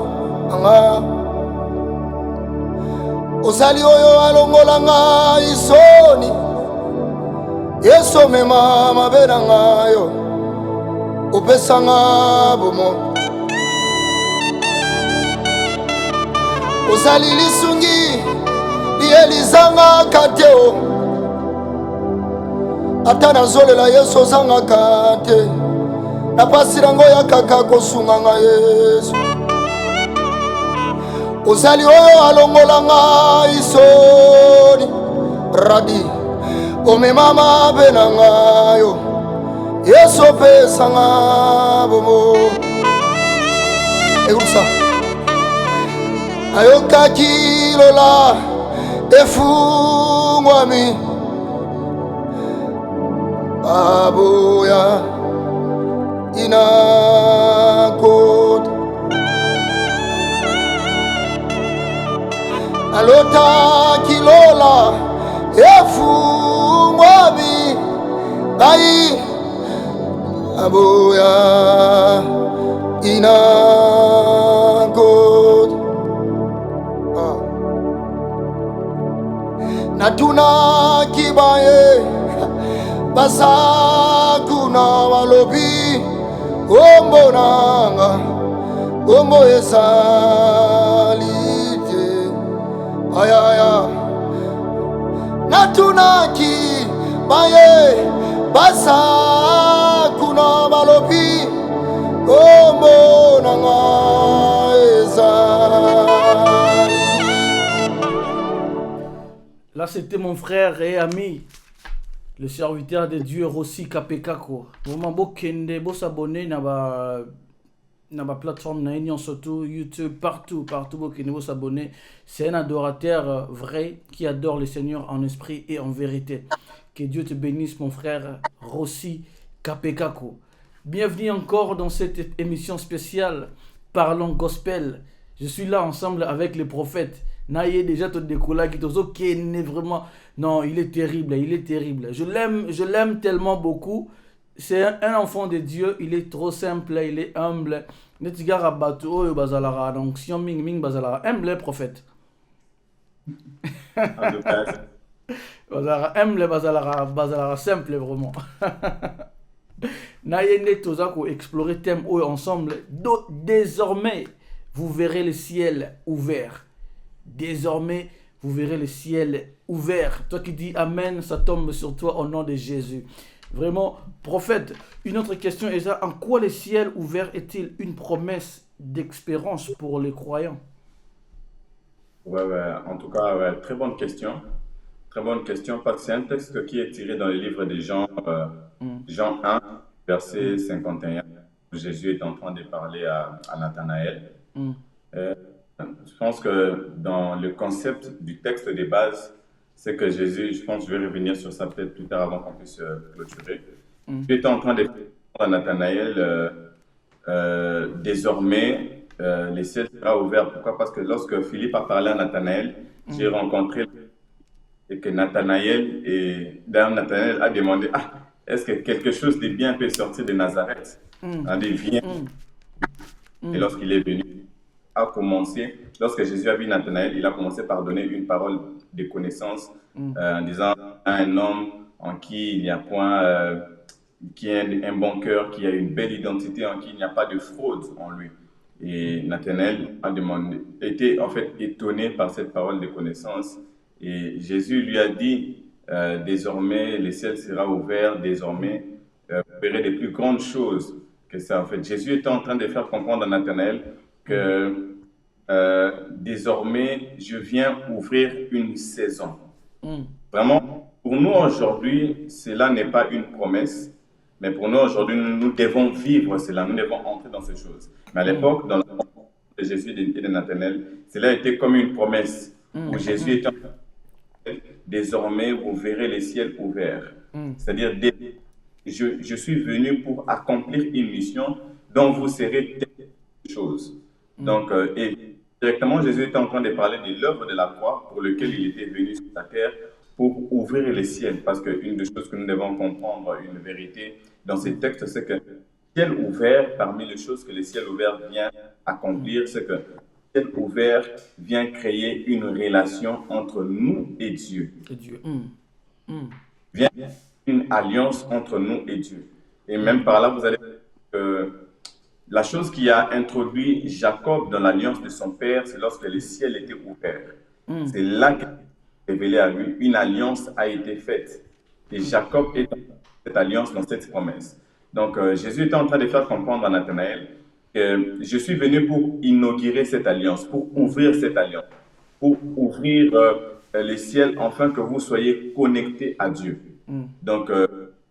[SPEAKER 7] Ozali oyo alongolanga isoni Yesu mema mabera ngayo opesanga bomo. Ozali lisungi lielizanga kateo ata nazolela Yesu ozanga kate na pasi nango ya kaka kosunganga Yesu. Ozali oyo alongolanga isoni radi omemama benangayo Yesu pesanga bomo. Écoute ça. Ayoka kilola efungwami aboya inakota alota kilola efungwami ai aboya inakota natuna kibaye basakuna walobi ombonanga ombo esalite ayaya natuna kibaye basakuna walobi ombonanga esalite.
[SPEAKER 5] Là, c'était mon frère et ami, le serviteur de Dieu, Rossi Kapekako. Vraiment, bokende, bo s'abonner na ba plateforme na union, surtout YouTube, partout, bokende, bo s'abonner. C'est un adorateur vrai qui adore le Seigneur en esprit et en vérité. Que Dieu te bénisse, mon frère Rossi Kapekako. Bienvenue encore dans cette émission spéciale Parlons Gospel. Je suis là ensemble avec les prophètes. Naïe déjà te décolla qui est vraiment non, il est terrible, je l'aime tellement beaucoup. C'est un enfant de Dieu, il est trop simple, il est humble. Netigara bato bazalara donc si on ming bazalara humble prophète. Bazalara humble bazalara simple vraiment. Naïe netozako explorer thème ensemble. Désormais vous verrez le ciel ouvert. Désormais, vous verrez le ciel ouvert. Toi qui dis Amen, ça tombe sur toi au nom de Jésus. Vraiment, prophète, une autre question est ça. En quoi le ciel ouvert est-il une promesse d'espérance pour les croyants?
[SPEAKER 6] Ouais, en tout cas, très bonne question. Très bonne question, parce que c'est un texte qui est tiré dans le livre de Jean, Jean 1, verset 51. Jésus est en train de parler à Nathanaël. Je pense que dans le concept du texte de base, c'est que Jésus, je pense que je vais revenir sur ça peut-être plus tard avant qu'on puisse clôturer. Tu étais en train de dire à Nathanaël, désormais, les ciels sera ouvert. Pourquoi? Parce que lorsque Philippe a parlé à Nathanaël, j'ai rencontré et que Nathanaël a demandé, est-ce que quelque chose de bien peut sortir de Nazareth? Et lorsqu'il est venu, lorsque Jésus a vu Nathanaël, il a commencé par donner une parole de connaissance en disant un homme en qui il n'y a point, qui a un bon cœur, qui a une belle identité, en qui il n'y a pas de fraude en lui. Et Nathanaël a été en fait étonné par cette parole de connaissance. Et Jésus lui a dit, désormais le ciel sera ouvert, désormais vous verrez de plus grandes choses que ça. En fait, Jésus était en train de faire comprendre à Nathanaël que désormais, je viens ouvrir une saison. Vraiment, pour nous aujourd'hui, cela n'est pas une promesse, mais pour nous aujourd'hui, nous devons vivre cela, nous devons entrer dans ces choses. Mais à l'époque, dans le monde de Jésus et de Nathanaël, cela était comme une promesse où Jésus était en train de dire, désormais vous verrez les ciels ouverts. C'est-à-dire, je suis venu pour accomplir une mission dont vous serez telle chose. Donc, et directement, Jésus était en train de parler de l'œuvre de la croix pour laquelle il était venu sur la terre pour ouvrir les ciels. Parce qu'une des choses que nous devons comprendre, une vérité dans ces textes, c'est que le ciel ouvert, parmi les choses que le ciel ouvert vient accomplir, c'est que le ciel ouvert vient créer une relation entre nous et Dieu. Vient une alliance entre nous et Dieu. Et même par là, vous allez la chose qui a introduit Jacob dans l'alliance de son père, c'est lorsque le ciel était ouvert. C'est là qu'il est révélé à lui. Une alliance a été faite. Et Jacob est dans cette alliance, dans cette promesse. Donc, Jésus était en train de faire comprendre à Nathanaël que je suis venu pour inaugurer cette alliance, pour ouvrir cette alliance, pour ouvrir les ciels, afin que vous soyez connectés à Dieu. Donc,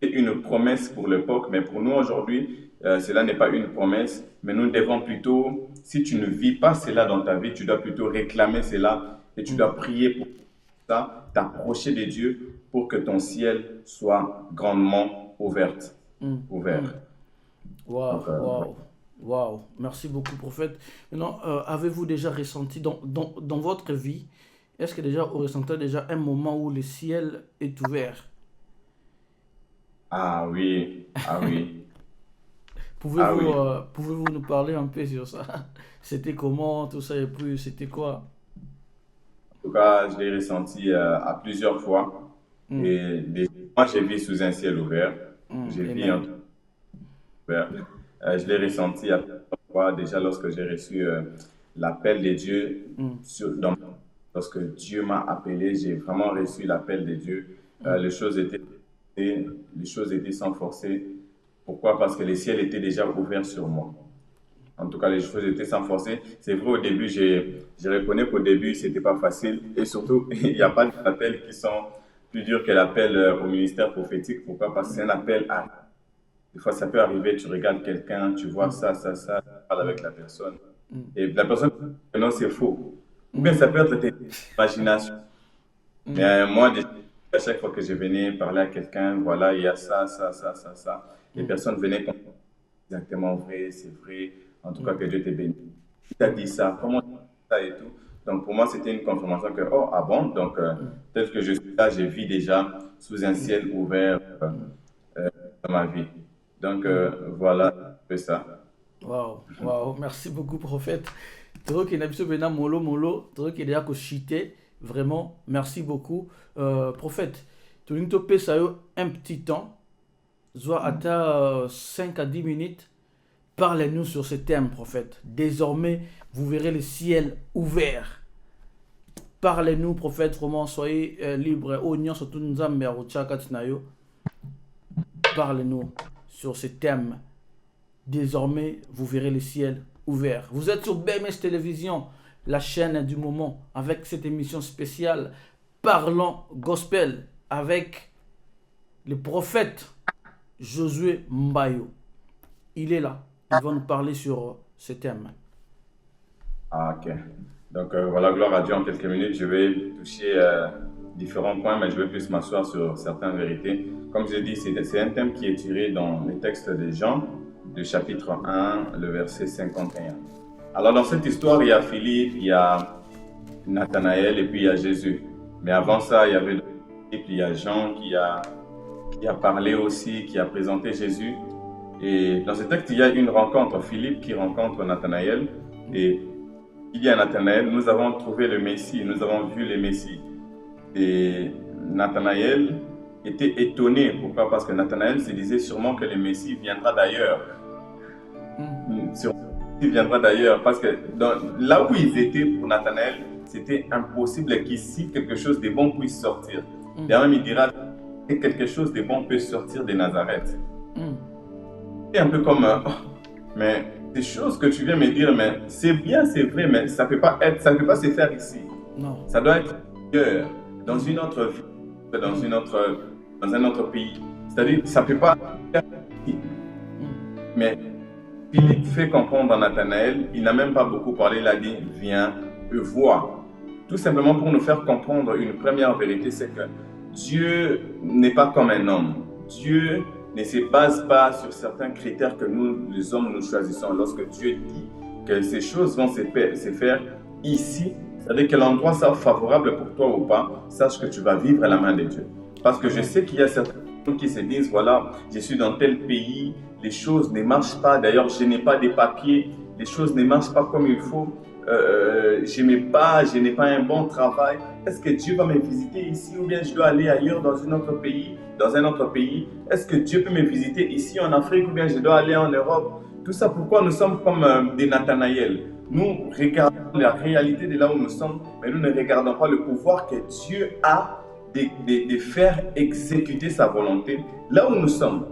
[SPEAKER 6] c'est une promesse pour l'époque, mais pour nous aujourd'hui, cela n'est pas une promesse, mais nous devons plutôt, si tu ne vis pas cela dans ta vie, tu dois plutôt réclamer cela et tu dois prier pour ça, t'approcher de Dieu pour que ton ciel soit grandement ouvert.
[SPEAKER 5] Waouh. Merci beaucoup, prophète. Maintenant, avez-vous déjà ressenti dans votre vie, est-ce que déjà vous ressentez déjà un moment où le ciel est ouvert?
[SPEAKER 6] Ah oui.
[SPEAKER 5] Pouvez-vous nous parler un peu sur ça? C'était comment, tout ça, et puis c'était quoi?
[SPEAKER 6] En tout cas, je l'ai ressenti à plusieurs fois. Et moi, j'ai vu sous un ciel ouvert. J'ai vu un ciel ouvert. Je l'ai ressenti à plusieurs fois, déjà lorsque j'ai reçu l'appel de Dieu. Lorsque Dieu m'a appelé, j'ai vraiment reçu l'appel de Dieu. Les choses étaient sans forcer. Pourquoi? Parce que les ciels étaient déjà ouverts sur moi. En tout cas, les choses étaient sans forcer. C'est vrai, au début, je reconnais qu'au début, ce n'était pas facile. Et surtout, il n'y a pas d'appels qui sont plus durs que l'appel au ministère prophétique. Pourquoi? Parce que c'est un appel à... Des fois, ça peut arriver, tu regardes quelqu'un, tu vois ça, tu parles avec la personne. Et la personne, non, c'est faux. Ou bien ça peut être tes imaginations. Mais moi, à chaque fois que je venais parler à quelqu'un, voilà, il y a ça. Les personnes venaient comme exactement vrai, c'est vrai. En tout cas, que Dieu te bénisse. Tu as dit ça, comment tu as dit ça et tout. Donc, pour moi, c'était une confirmation que, donc, peut-être que je suis là, je vis déjà sous un ciel ouvert dans ma vie. Donc, voilà, c'est ça.
[SPEAKER 5] Waouh, merci beaucoup, prophète. Trop qu'il n'a pas molo, trop qu'il a chité. Vraiment, merci beaucoup. Prophète, tu nous topé ça un petit temps, soit à 5 à 10 minutes. Parlez-nous sur ce thème, prophète. Désormais, vous verrez le ciel ouvert. Parlez-nous, prophète, vraiment, soyez libre. Parlez-nous sur ce thème. Désormais, vous verrez le ciel ouvert. Vous êtes sur BMS Télévision, la chaîne du moment, avec cette émission spéciale Parlons Gospel, avec le prophète Josué Mbayo. Il est là. Il va nous parler sur ce thème.
[SPEAKER 6] Ok. Donc voilà, gloire à Dieu, en quelques minutes, je vais toucher différents points, mais je vais plus m'asseoir sur certaines vérités. Comme je dis, c'est un thème qui est tiré dans les textes de Jean, du chapitre 1, le verset 51. Alors dans cette histoire, il y a Philippe, il y a Nathanaël et puis il y a Jésus. Mais avant ça, il y avait Philippe, il y a Jean qui a parlé aussi, qui a présenté Jésus. Et dans ce texte, il y a une rencontre, Philippe qui rencontre Nathanaël. Et il y a Nathanaël, nous avons trouvé le Messie, nous avons vu le Messie. Et Nathanaël était étonné. Pourquoi? Parce que Nathanaël se disait sûrement que le Messie viendra d'ailleurs. Il viendra d'ailleurs. Parce que là où ils étaient pour Nathanaël, c'était impossible qu'ici quelque chose de bon puisse sortir. Et même il dira que quelque chose de bon peut sortir de Nazareth. C'est un peu comme, mais ces choses que tu viens me dire, mais c'est bien, c'est vrai, mais ça peut pas se faire ici.
[SPEAKER 5] Non.
[SPEAKER 6] Ça doit être ailleurs, dans une autre vie, dans un autre pays. C'est-à-dire, ça peut pas se faire ici. Mais Philippe fait comprendre à Nathanaël, il n'a même pas beaucoup parlé, il a dit « viens et vois ». Tout simplement pour nous faire comprendre une première vérité, c'est que Dieu n'est pas comme un homme. Dieu ne se base pas sur certains critères que nous, les hommes, nous choisissons. Lorsque Dieu dit que ces choses vont se faire ici, c'est-à-dire que l'endroit sera favorable pour toi ou pas, sache que tu vas vivre à la main de Dieu. Parce que je sais qu'il y a certains qui se disent, voilà, je suis dans tel pays, les choses ne marchent pas, d'ailleurs je n'ai pas de papiers, les choses ne marchent pas comme il faut, je n'ai pas un bon travail. Est-ce que Dieu va me visiter ici ou bien je dois aller ailleurs dans un autre pays? Est-ce que Dieu peut me visiter ici en Afrique ou bien je dois aller en Europe? Tout ça, pourquoi nous sommes comme des Nathanaël? Nous regardons la réalité de là où nous sommes, mais nous ne regardons pas le pouvoir que Dieu a de faire exécuter sa volonté là où nous sommes.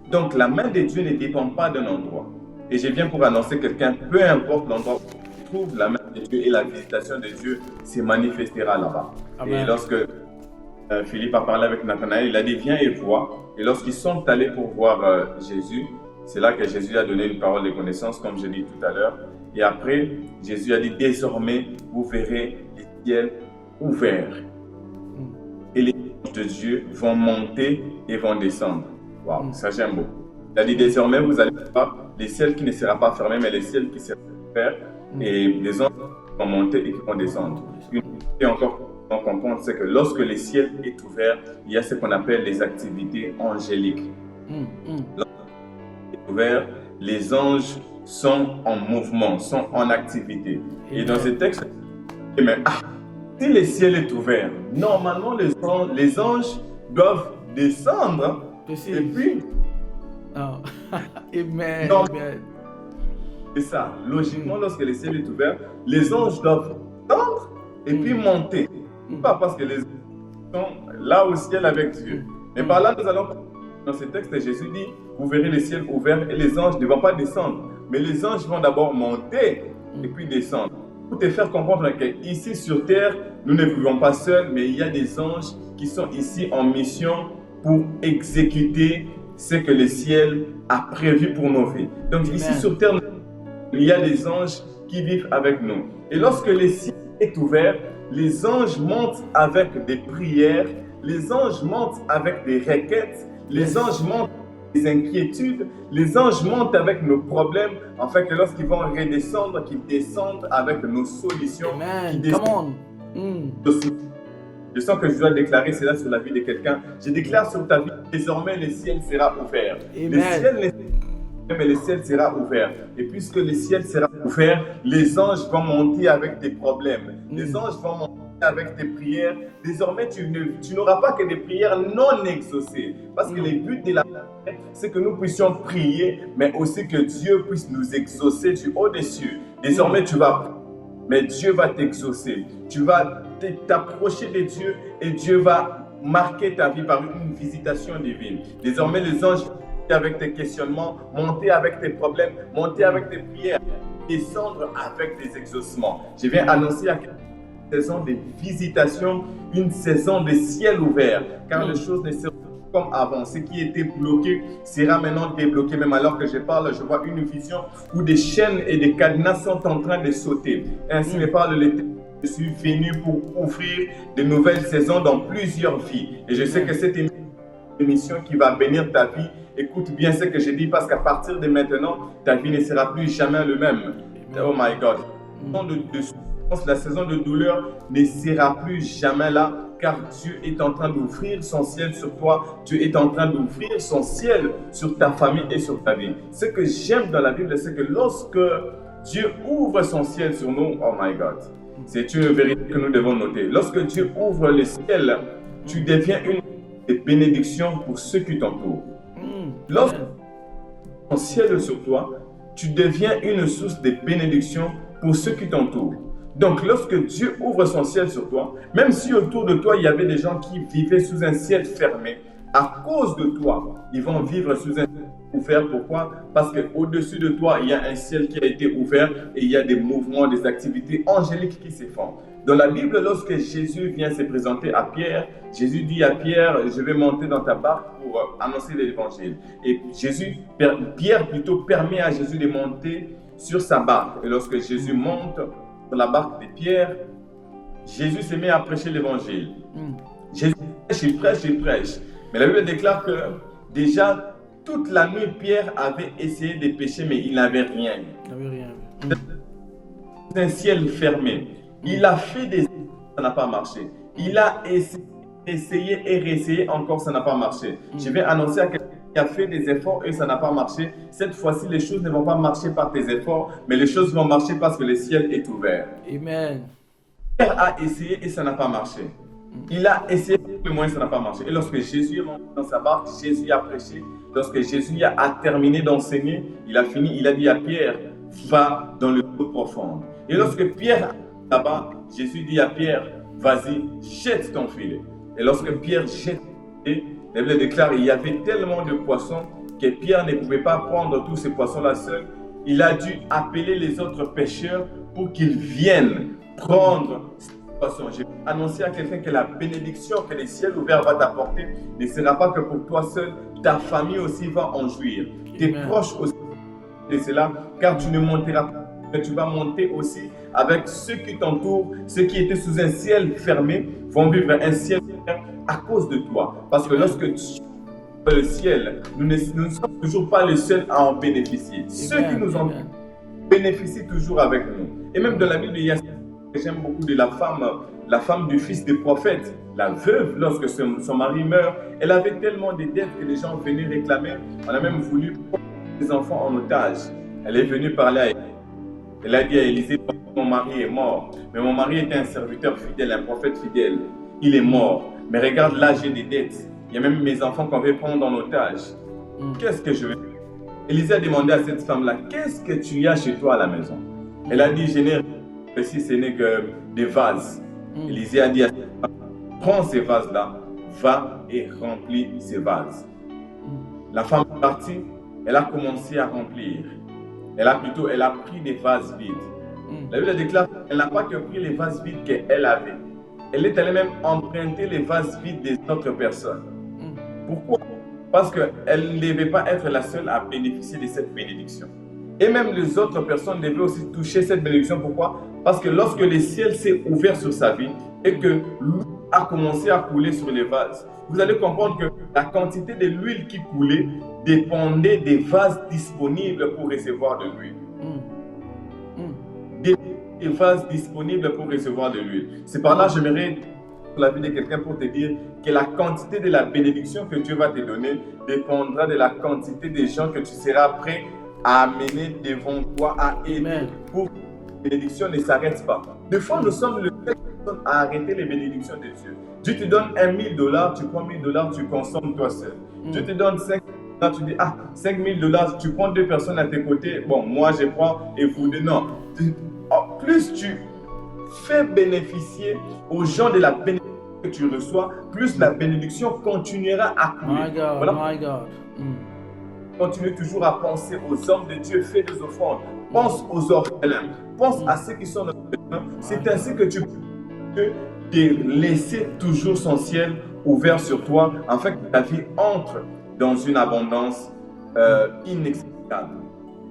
[SPEAKER 6] Donc la main de Dieu ne dépend pas d'un endroit. Et je viens pour annoncer quelqu'un, peu importe l'endroit où tu te trouves, la main de Dieu et la visitation de Dieu se manifestera là-bas. Amen. Et lorsque Philippe a parlé avec Nathanaël, il a dit viens et vois. Et lorsqu'ils sont allés pour voir Jésus, c'est là que Jésus a donné une parole de connaissance, comme je l'ai dit tout à l'heure. Et après, Jésus a dit désormais, vous verrez les ciels ouverts. Et les anges de Dieu vont monter et vont descendre. Waouh, ça j'aime beaucoup. Il a dit désormais, vous allez voir les ciels qui ne seront pas fermés, mais les ciels qui seront ouverts. Et les anges vont monter et qui vont descendre. Une chose encore qu'on comprend, c'est que lorsque le ciel est ouvert, il y a ce qu'on appelle les activités angéliques. Lorsque le ciel est ouvert, les anges sont en mouvement, sont en activité. Et dans ce texte, si le ciel est ouvert, normalement les anges doivent descendre. Et puis,
[SPEAKER 5] Amen.
[SPEAKER 6] C'est ça. Logiquement, lorsque le ciel est ouvert, les anges doivent descendre et puis monter. Pas parce que les anges sont là au ciel avec Dieu. Mais par là, nous allons, dans ce texte, Jésus dit, vous verrez le ciel ouvert et les anges ne vont pas descendre. Mais les anges vont d'abord monter et puis descendre. Pour te faire comprendre qu'ici sur terre, nous ne vivons pas seuls, mais il y a des anges qui sont ici en mission pour exécuter ce que le ciel a prévu pour nos vies. Donc Amen. Ici sur terre, il y a des anges qui vivent avec nous. Et lorsque le ciel est ouvert, les anges montent avec des prières, les anges montent avec des requêtes, les anges montent avec des inquiétudes, les anges montent avec nos problèmes, afin que lorsqu'ils vont redescendre, qu'ils descendent avec nos solutions.
[SPEAKER 5] Amen.
[SPEAKER 6] Je sens que je dois déclarer cela sur la vie de quelqu'un. Je déclare sur ta vie, désormais le ciel sera ouvert.
[SPEAKER 5] Amen.
[SPEAKER 6] Le ciel n'est pas ouvert, mais le ciel sera ouvert. Et puisque le ciel sera ouvert, les anges vont monter avec tes problèmes. Les anges vont monter avec tes prières. Désormais, tu n'auras pas que des prières non exaucées. Parce que le but de la prière, c'est que nous puissions prier, mais aussi que Dieu puisse nous exaucer du haut des cieux. Désormais, tu vas prier, mais Dieu va t'exaucer. Tu vas t'approcher de Dieu et Dieu va marquer ta vie par une visitation divine. Désormais, les anges vont monter avec tes questionnements, monter avec tes problèmes, monter avec tes prières, descendre avec des exaucements. Je viens annoncer à quelqu'un une saison de visitation, une saison de ciel ouvert, car les choses ne seront pas comme avant. Ce qui était bloqué sera maintenant débloqué. Même alors que je parle, je vois une vision où des chaînes et des cadenas sont en train de sauter. Ainsi me parle l'Éternel. Je suis venu pour ouvrir de nouvelles saisons dans plusieurs vies. Et je sais que cette émission qui va bénir ta vie, écoute bien ce que je dis parce qu'à partir de maintenant, ta vie ne sera plus jamais le même. Oh my God. La saison de douleur ne sera plus jamais là car Dieu est en train d'ouvrir son ciel sur toi. Dieu est en train d'ouvrir son ciel sur ta famille et sur ta vie. Ce que j'aime dans la Bible, c'est que lorsque Dieu ouvre son ciel sur nous, oh my God, c'est une vérité que nous devons noter. Lorsque Dieu ouvre le ciel, tu deviens une bénédiction pour ceux qui t'entourent. Lorsque ton ciel est sur toi, tu deviens une source de bénédiction pour ceux qui t'entourent. Donc, lorsque Dieu ouvre son ciel sur toi, même si autour de toi, il y avait des gens qui vivaient sous un ciel fermé, à cause de toi, ils vont vivre sous un ciel ouvert. Pourquoi? Parce qu'au-dessus de toi, il y a un ciel qui a été ouvert et il y a des mouvements, des activités angéliques qui se font. Dans la Bible, lorsque Jésus vient se présenter à Pierre, Jésus dit à Pierre, je vais monter dans ta barque pour annoncer l'évangile. Et Pierre plutôt permet à Jésus de monter sur sa barque. Et lorsque Jésus monte sur la barque de Pierre, Jésus se met à prêcher l'évangile. Jésus prêche, il prêche. Mais la Bible déclare que déjà, toute la nuit, Pierre avait essayé de pêcher, mais il n'avait rien eu. C'est un ciel fermé. Il a fait des efforts, ça n'a pas marché. Il a essayé et réessayé encore, ça n'a pas marché. Je vais annoncer à quelqu'un qui a fait des efforts et ça n'a pas marché. Cette fois-ci, les choses ne vont pas marcher par tes efforts, mais les choses vont marcher parce que le ciel est ouvert.
[SPEAKER 5] Amen.
[SPEAKER 6] Pierre a essayé et ça n'a pas marché. Il a essayé, mais moins ça n'a pas marché. Et lorsque Jésus est monté dans sa barque, Jésus a prêché. Lorsque Jésus a terminé d'enseigner, il a fini, il a dit à Pierre, va dans le eau profonde. Et lorsque Pierre là-bas, Jésus dit à Pierre, vas-y, jette ton filet. Et lorsque Pierre jette son filet, la Bible déclare qu'il y avait tellement de poissons que Pierre ne pouvait pas prendre tous ces poissons-là seul. Il a dû appeler les autres pêcheurs pour qu'ils viennent prendre ces poissons. Je vais annoncer à quelqu'un que la bénédiction que le ciel ouvert va t'apporter ne sera pas que pour toi seul, ta famille aussi va en jouir. Tes proches aussi de cela, car tu ne monteras pas. Mais tu vas monter aussi avec ceux qui t'entourent, ceux qui étaient sous un ciel fermé, vont vivre un ciel fermé à cause de toi. Parce que lorsque tu es le ciel, nous ne sommes toujours pas les seuls à en bénéficier. Ceux qui nous en bénéficient toujours avec nous. Et même dans la Bible, il y a j'aime beaucoup de la femme du fils des prophètes, la veuve, lorsque son mari meurt, elle avait tellement de dettes que les gens venaient réclamer. On a même voulu prendre les enfants en otage. Elle est venue parler à elle. Elle a dit à Élisée, mon mari est mort. Mais mon mari était un serviteur fidèle, un prophète fidèle. Il est mort. Mais regarde, là, j'ai des dettes. Il y a même mes enfants qu'on veut prendre en otage. Qu'est-ce que je veux? Élisée a demandé à cette femme-là, qu'est-ce que tu as chez toi à la maison? Elle a dit, je n'ai rien, si ce n'est que des vases. Élisée a dit à cette femme, prends ces vases-là, va et remplis ces vases. La femme est partie, elle a commencé à remplir. Elle a pris des vases vides. La Bible déclare qu'elle n'a pas que pris les vases vides qu'elle avait. Elle est allée même emprunter les vases vides des autres personnes. Pourquoi? Parce qu'elle ne devait pas être la seule à bénéficier de cette bénédiction. Et même les autres personnes devaient aussi toucher cette bénédiction. Pourquoi? Parce que lorsque le ciel s'est ouvert sur sa vie et que l'eau a commencé à couler sur les vases, vous allez comprendre que la quantité de l'huile qui coulait dépendait des vases disponibles pour recevoir de l'huile. Des vases disponibles pour recevoir de l'huile. C'est par là que j'aimerais la vie de quelqu'un pour te dire que la quantité de la bénédiction que Dieu va te donner dépendra de la quantité des gens que tu seras prêt à amener devant toi, à aider pour que la bénédiction ne s'arrête pas. Des fois, nous sommes les personnes à arrêter les bénédictions de Dieu. Dieu te donne $1 000, tu prends $1 000, tu consommes toi seul. Dieu te donne 5 $, tu dis, ah, $5 000, tu prends 2 personnes à tes côtés, bon, moi je prends et vous deux, non. Plus tu fais bénéficier aux gens de la bénédiction que tu reçois, plus la bénédiction continuera à couler.
[SPEAKER 5] My God,
[SPEAKER 6] voilà.
[SPEAKER 5] my God.
[SPEAKER 6] Continue toujours à penser aux hommes de Dieu, fais des offrandes. Pense aux orphelins. Pense à ceux qui sont dans le besoin. C'est ainsi que tu peux te laisser toujours son ciel ouvert sur toi, afin que ta vie entre dans une abondance inexplicable.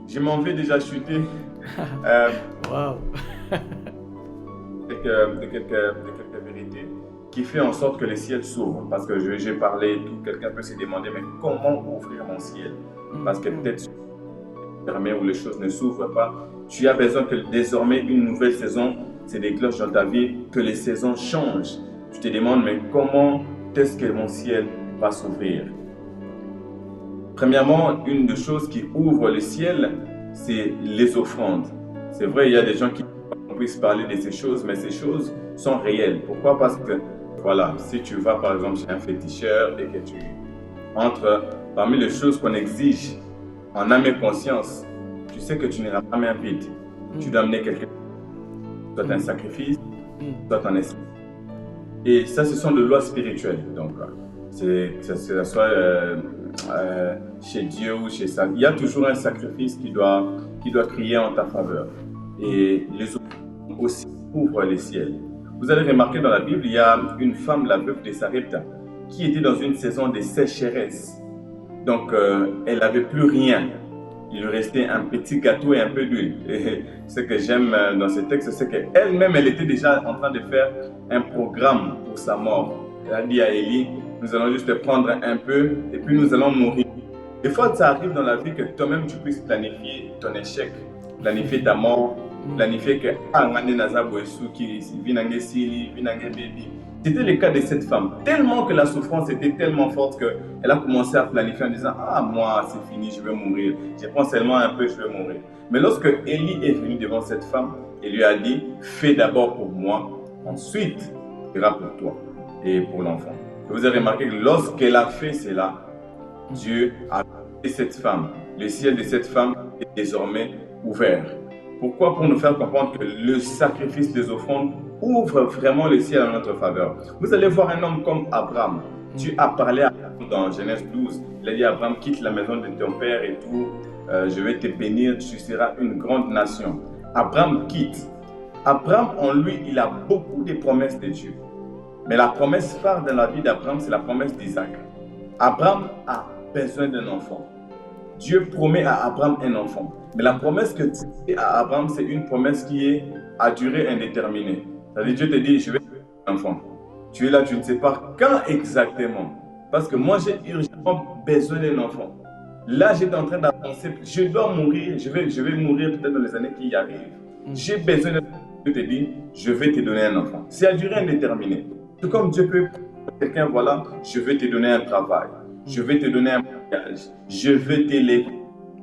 [SPEAKER 6] Je m'en vais déjà chuter.
[SPEAKER 5] Wow.
[SPEAKER 6] de quelques vérités qui fait en sorte que le ciel s'ouvre. Parce que j'ai parlé, quelqu'un peut se demander, mais comment ouvrir mon ciel? Parce que peut-être fermé où les choses ne s'ouvrent pas. Tu as besoin que désormais une nouvelle saison se déclenche dans ta vie, que les saisons changent. Tu te demandes, mais comment est-ce que mon ciel va s'ouvrir? Premièrement, une des choses qui ouvre le ciel, c'est les offrandes. C'est vrai, il y a des gens qui puissent parler de ces choses, mais ces choses sont réelles. Pourquoi? Parce que, voilà, si tu vas par exemple chez un féticheur et que tu entres parmi les choses qu'on exige en âme et conscience, tu sais que tu n'iras pas main vide. Tu dois amener quelque chose, soit un sacrifice, soit un esprit. Et ça, ce sont des lois spirituelles. Donc, que ce soit chez Dieu ou chez ça, il y a toujours un sacrifice qui doit crier en ta faveur. Et les autres aussi ouvrent les ciels. Vous allez remarquer dans la Bible, il y a une femme, la veuve de Sarepta, qui était dans une saison de sécheresse. Donc, elle n'avait plus rien. Il lui restait un petit gâteau et un peu d'huile. Et ce que j'aime dans ce texte, c'est qu'elle-même, elle était déjà en train de faire un programme pour sa mort. Elle a dit à Élie, nous allons juste prendre un peu et puis nous allons mourir. Des fois, ça arrive dans la vie que toi-même, tu puisses planifier ton échec, planifier ta mort, planifier que c'était le cas de cette femme. Tellement que la souffrance était tellement forte qu'elle a commencé à planifier en disant « Ah, moi, c'est fini, je vais mourir. Je prends seulement un peu, je vais mourir. » Mais lorsque Élie est venu devant cette femme, il lui a dit « Fais d'abord pour moi, ensuite, il ira pour toi et pour l'enfant. » Vous avez remarqué que lorsqu'elle a fait cela, Dieu a fait cette femme. Le ciel de cette femme est désormais ouvert. Pourquoi? Pour nous faire comprendre que le sacrifice des offrandes ouvre vraiment le ciel en notre faveur. Vous allez voir un homme comme Abraham. Dieu a parlé à Abraham dans Genèse 12. Il a dit à Abraham, quitte la maison de ton père et tout. Je vais te bénir, tu seras une grande nation. Abraham quitte. Abraham, en lui, il a beaucoup de promesses de Dieu. Mais la promesse phare dans la vie d'Abraham, c'est la promesse d'Isaac. Abraham a besoin d'un enfant. Dieu promet à Abraham un enfant. Mais la promesse que Dieu dit à Abraham, c'est une promesse qui est à durée indéterminée. C'est-à-dire, Dieu te dit, je vais faire un enfant. Tu es là, tu ne sais pas quand exactement. Parce que moi, j'ai urgentement besoin d'un enfant. Là, j'étais en train d'avancer. Je dois mourir. Je vais mourir peut-être dans les années qui arrivent. J'ai besoin d'un enfant. Dieu te dit, je vais te donner un enfant. C'est à durée indéterminée. Tout comme Dieu peut dire à quelqu'un, voilà, je vais te donner un travail. Je vais te donner un mariage. Je vais t'élever.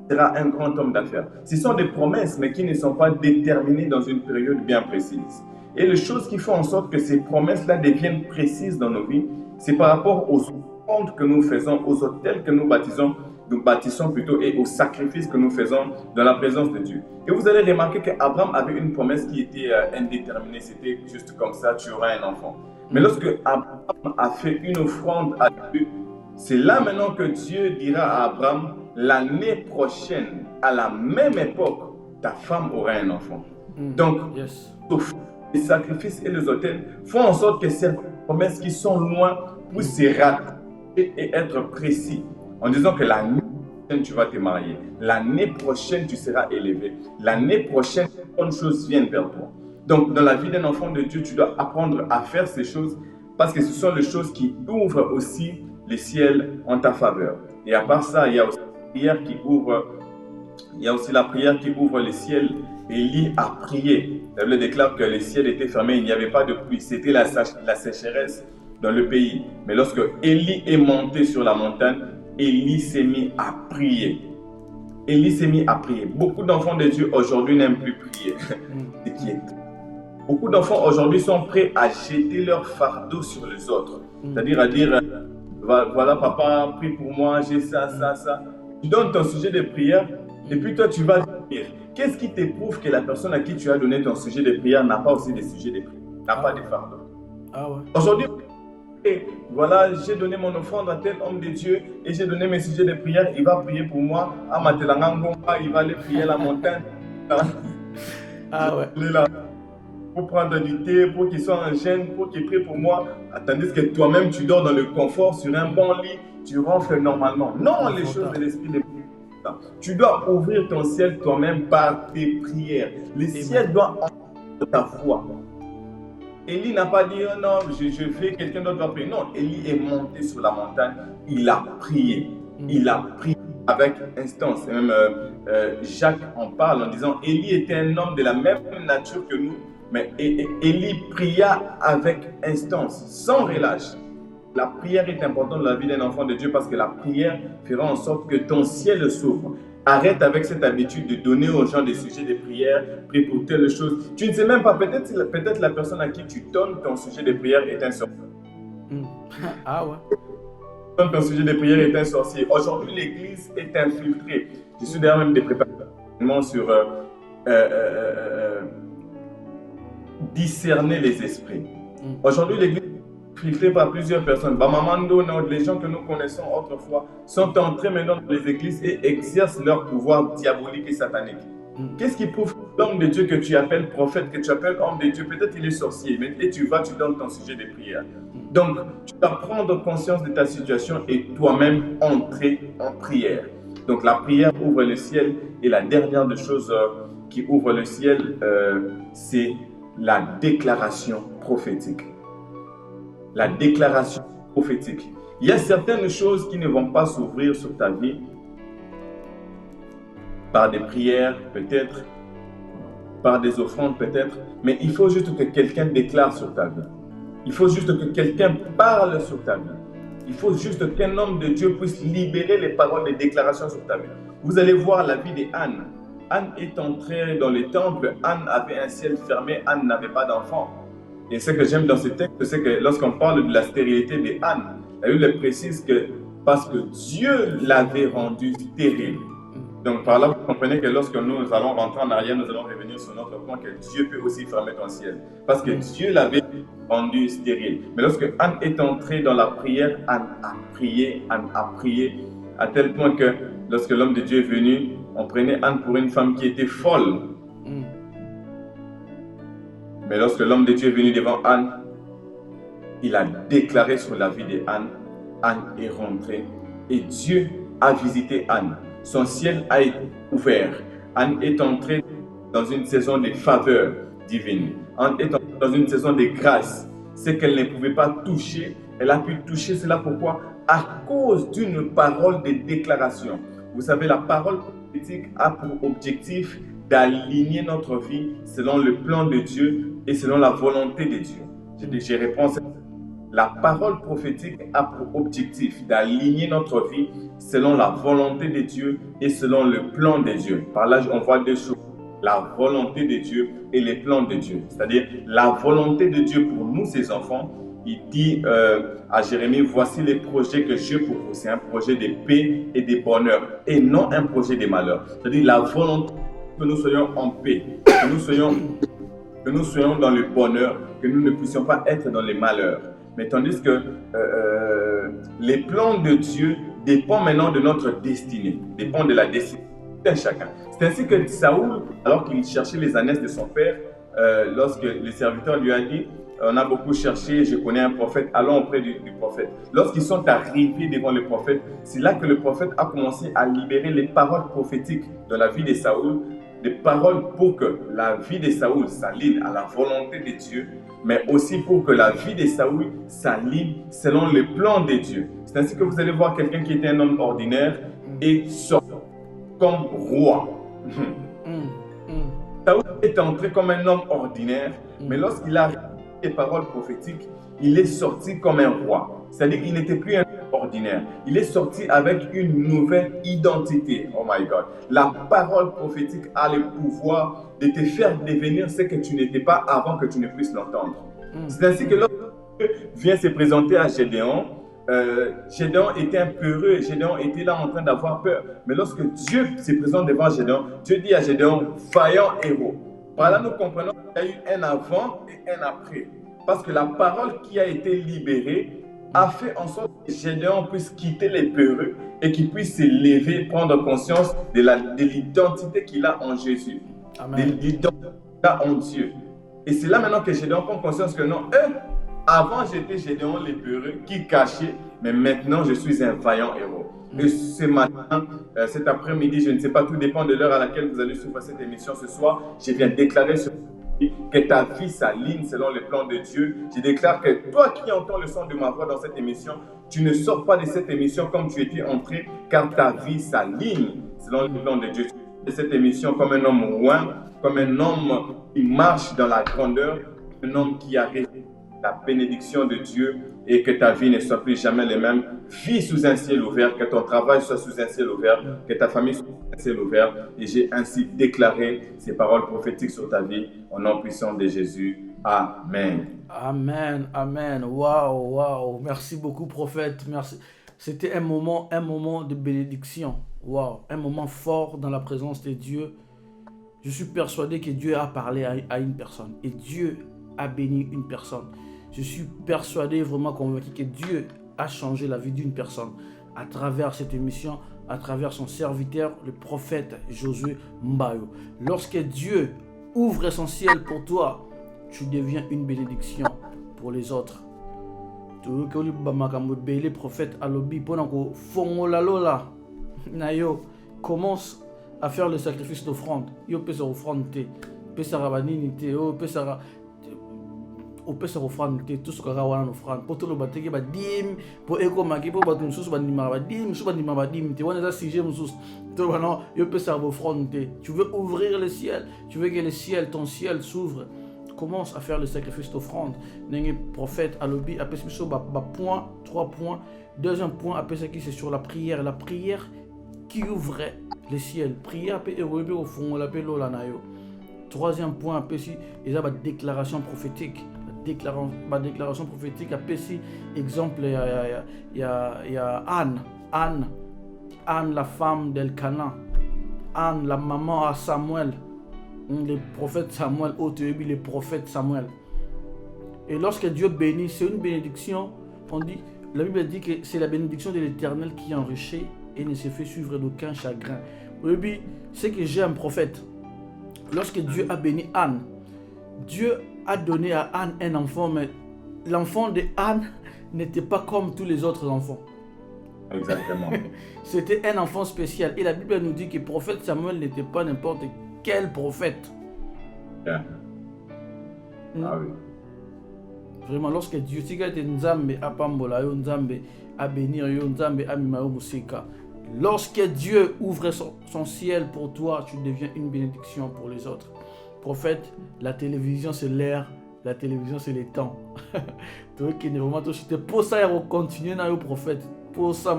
[SPEAKER 6] Tu seras un grand homme d'affaires. Ce sont des promesses, mais qui ne sont pas déterminées dans une période bien précise. Et les choses qui font en sorte que ces promesses-là deviennent précises dans nos vies, c'est par rapport aux offrandes que nous faisons, aux autels que nous bâtissons plutôt, et aux sacrifices que nous faisons dans la présence de Dieu. Et vous allez remarquer qu'Abraham avait une promesse qui était indéterminée. C'était juste comme ça, tu auras un enfant. Mais lorsque Abraham a fait une offrande à Dieu, c'est là maintenant que Dieu dira à Abraham, l'année prochaine, à la même époque, ta femme aura un enfant. Donc, les sacrifices et les autels font en sorte que ces promesses qui sont loin puissent se rattacher et être précis. En disant que l'année prochaine, tu vas te marier. L'année prochaine, tu seras élevé. L'année prochaine, bonnes choses viennent vers toi. Donc, dans la vie d'un enfant de Dieu, tu dois apprendre à faire ces choses parce que ce sont les choses qui ouvrent aussi les ciels en ta faveur. Et à part ça, il y a aussi la prière qui ouvre les ciels. Élie a prié. La Bible déclare que les ciels étaient fermés, il n'y avait pas de pluie. C'était la sécheresse dans le pays. Mais lorsque Élie est monté sur la montagne, Élie s'est mis à prier. Élie s'est mis à prier. Beaucoup d'enfants de Dieu aujourd'hui n'aiment plus prier. Beaucoup d'enfants aujourd'hui sont prêts à jeter leur fardeau sur les autres. C'est-à-dire à dire, voilà papa, prie pour moi, j'ai ça, ça, ça. Tu donnes ton sujet de prière et puis toi tu vas prier. Qu'est-ce qui te prouve que la personne à qui tu as donné ton sujet de prière n'a pas aussi des sujets de prière, n'a pas de fardeau? Aujourd'hui, voilà, j'ai donné mon offrande à tel homme de Dieu et j'ai donné mes sujets de prière, il va prier pour moi. Il va aller prier la montagne. Pour prendre du thé, pour qu'il soit en gêne, pour qu'il prie pour moi. Tandis que toi-même, tu dors dans le confort sur un bon lit, tu ronfles normalement. Non, les choses de l'esprit de prière. Tu dois ouvrir ton ciel toi-même par tes prières. Le ciel doit entendre ta foi. Élie n'a pas dit oh non, je fais, quelqu'un d'autre va prier. Non, Élie est monté sur la montagne, il a prié. Il a prié avec instance. Et même Jacques en parle en disant Élie était un homme de la même nature que nous, mais Élie pria avec instance, sans relâche. La prière est importante dans la vie d'un enfant de Dieu parce que la prière fera en sorte que ton ciel s'ouvre. Arrête avec cette habitude de donner aux gens des sujets de prière, prie pour telle chose. Tu ne sais même pas, peut-être la personne à qui tu donnes ton sujet de prière est un sorcier. Ton sujet de prière est un sorcier. Aujourd'hui, l'église est infiltrée. Je suis d'ailleurs même des préparations sur discerner les esprits. Aujourd'hui, l'église filtré par plusieurs personnes. Bamamando, les gens que nous connaissons autrefois sont entrés maintenant dans les églises et exercent leur pouvoir diabolique et satanique. Qu'est-ce qui prouve l'homme de Dieu que tu appelles prophète, que tu appelles homme de Dieu, peut-être il est sorcier, et tu donnes ton sujet de prière. Donc, tu dois prendre conscience de ta situation et toi-même entrer en prière. Donc, la prière ouvre le ciel, et la dernière des choses qui ouvre le ciel, c'est la déclaration prophétique. La déclaration prophétique. Il y a certaines choses qui ne vont pas s'ouvrir sur ta vie par des prières, peut-être, par des offrandes, peut-être, mais il faut juste que quelqu'un déclare sur ta vie. Il faut juste que quelqu'un parle sur ta vie. Il faut juste qu'un homme de Dieu puisse libérer les paroles de déclaration sur ta vie. Vous allez voir la vie d'Anne. Anne est entrée dans le temple. Anne avait un ciel fermé. Anne n'avait pas d'enfant. Et ce que j'aime dans ce texte, c'est que lorsqu'on parle de la stérilité d'Anne, la Bible précise que parce que Dieu l'avait rendue stérile. Donc par là, vous comprenez que lorsque nous allons rentrer en arrière, nous allons revenir sur notre point que Dieu peut aussi fermer ton ciel. Parce que Dieu l'avait rendu stérile. Mais lorsque Anne est entrée dans la prière, Anne a prié, à tel point que lorsque l'homme de Dieu est venu, on prenait Anne pour une femme qui était folle. Mais lorsque l'homme de Dieu est venu devant Anne, il a déclaré sur la vie d'Anne. Anne est rentrée et Dieu a visité Anne. Son ciel a été ouvert. Anne est entrée dans une saison de faveur divine. Anne est entrée dans une saison de grâce. Ce qu'elle ne pouvait pas toucher, elle a pu toucher cela. Pourquoi? À cause d'une parole de déclaration. Vous savez, la parole prophétique a pour objectif d'aligner notre vie selon le plan de Dieu et selon la volonté de Dieu. Je réponds. La parole prophétique a pour objectif d'aligner notre vie selon la volonté de Dieu et selon le plan de Dieu. Par là, on voit deux choses. La volonté de Dieu et les plans de Dieu. C'est-à-dire la volonté de Dieu pour nous, ses enfants. Il dit à Jérémie, voici les projets que j'ai pour vous. C'est un projet de paix et de bonheur et non un projet de malheur. C'est-à-dire la volonté que nous soyons en paix, que nous soyons dans le bonheur, que nous ne puissions pas être dans les malheurs. Mais tandis que les plans de Dieu dépendent maintenant de notre destinée, dépendent de la destinée de chacun. C'est ainsi que Saoul, alors qu'il cherchait les ânesses de son père, lorsque le serviteur lui a dit, on a beaucoup cherché, je connais un prophète, allons auprès du prophète. Lorsqu'ils sont arrivés devant le prophète, c'est là que le prophète a commencé à libérer les paroles prophétiques de la vie de Saoul, des paroles pour que la vie de Saoul s'aligne à la volonté de Dieu, mais aussi pour que la vie de Saoul s'aligne selon le plan de Dieu. C'est ainsi que vous allez voir quelqu'un qui était un homme ordinaire et sort comme roi. Saoul est entré comme un homme ordinaire, mais lorsqu'il a les paroles prophétiques, il est sorti comme un roi. C'est-à-dire qu'il n'était plus un homme ordinaire. Il est sorti avec une nouvelle identité. Oh my God. La parole prophétique a le pouvoir de te faire devenir ce que tu n'étais pas avant que tu ne puisses l'entendre. C'est ainsi que lorsque Dieu vient se présenter à Gédéon, Gédéon était un peureux, Gédéon était là en train d'avoir peur. Mais lorsque Dieu se présente devant Gédéon, Dieu dit à Gédéon, vaillant héros. Par là, nous comprenons qu'il y a eu un avant et un après. Parce que la parole qui a été libérée a fait en sorte que Gédéon puisse quitter les peureux et qu'il puisse se lever, prendre conscience de l'identité qu'il a en Jésus. Amen. De l'identité qu'il a en Dieu. Et c'est là maintenant que Gédéon prend conscience que non, avant j'étais Gédéon les peureux qui cachait, mais maintenant je suis un vaillant héros. Et ce matin, cet après-midi, je ne sais pas, tout dépend de l'heure à laquelle vous allez suivre cette émission ce soir, je viens déclarer que ta vie s'aligne selon le plan de Dieu. Je déclare que toi qui entends le son de ma voix dans cette émission, tu ne sors pas de cette émission comme tu étais entré, car ta vie s'aligne selon le plan de Dieu. Tu sors de cette émission comme un homme roi, comme un homme qui marche dans la grandeur, un homme qui a reçu la bénédiction de Dieu et que ta vie ne soit plus jamais la même. Vis sous un ciel ouvert, que ton travail soit sous un ciel ouvert, que ta famille soit sous un ciel ouvert. Et j'ai ainsi déclaré ces paroles prophétiques sur ta vie au nom puissant de Jésus. Amen.
[SPEAKER 5] Amen, amen. Waouh, waouh. Merci beaucoup, prophète. Merci. C'était un moment de bénédiction. Waouh, un moment fort dans la présence de Dieu. Je suis persuadé que Dieu a parlé à une personne et Dieu a béni une personne. Je suis persuadé, vraiment convaincu que Dieu a changé la vie d'une personne à travers cette émission, à travers son serviteur, le prophète Josué Mbayo. Lorsque Dieu ouvre son ciel pour toi, tu deviens une bénédiction pour les autres. Le prophète Alobi, commence à faire le sacrifice d'offrande. Yo peut se offrande, peut se rabanini, peut se offrande, tout ce qu'on a en offrande. Pour tout le bâtiment, bah dim, pour éco-maki, pour battre une sous, bah dim, bah dim, tu vois, on a sujet, sous. Tout le monde, yo peut se offrande. Tu veux ouvrir le ciel, tu veux que le ciel, ton ciel s'ouvre. Commence à faire le sacrifice d'offrande. Le prophète Alobi, après ce point, 3 points. Deuxième point, après ce qui c'est sur la prière. La prière qui ouvrait le ciel. Prière, après au fond, on l'appelle l'olanayo. Troisième point, après si, il y a la déclaration prophétique. La déclaration prophétique, après si, exemple, il y a Anne, la femme d'Elkana. Anne, la maman à Samuel. Le prophète Samuel, le prophète Samuel. Et lorsque Dieu bénit, c'est une bénédiction. On dit, la Bible dit que c'est la bénédiction de l'Éternel qui enrichit et ne se fait suivre d'aucun chagrin. Oui, c'est que j'ai un prophète. Lorsque Dieu a béni Anne, Dieu a donné à Anne un enfant, mais l'enfant de Anne n'était pas comme tous les autres enfants.
[SPEAKER 6] Exactement.
[SPEAKER 5] C'était un enfant spécial. Et la Bible nous dit que le prophète Samuel n'était pas n'importe quel prophète.
[SPEAKER 6] Yeah. Ah oui.
[SPEAKER 5] Vraiment, lorsque Dieu dit Nzambe apambola yo, Nzambe a bénir yo, Nzambe a mimao musika. Lorsque Dieu ouvre son ciel pour toi, tu deviens une bénédiction pour les autres. Prophète, la télévision c'est l'air, la télévision c'est les temps. Pour ça, il faut continuer dans le prophète. Pour ça,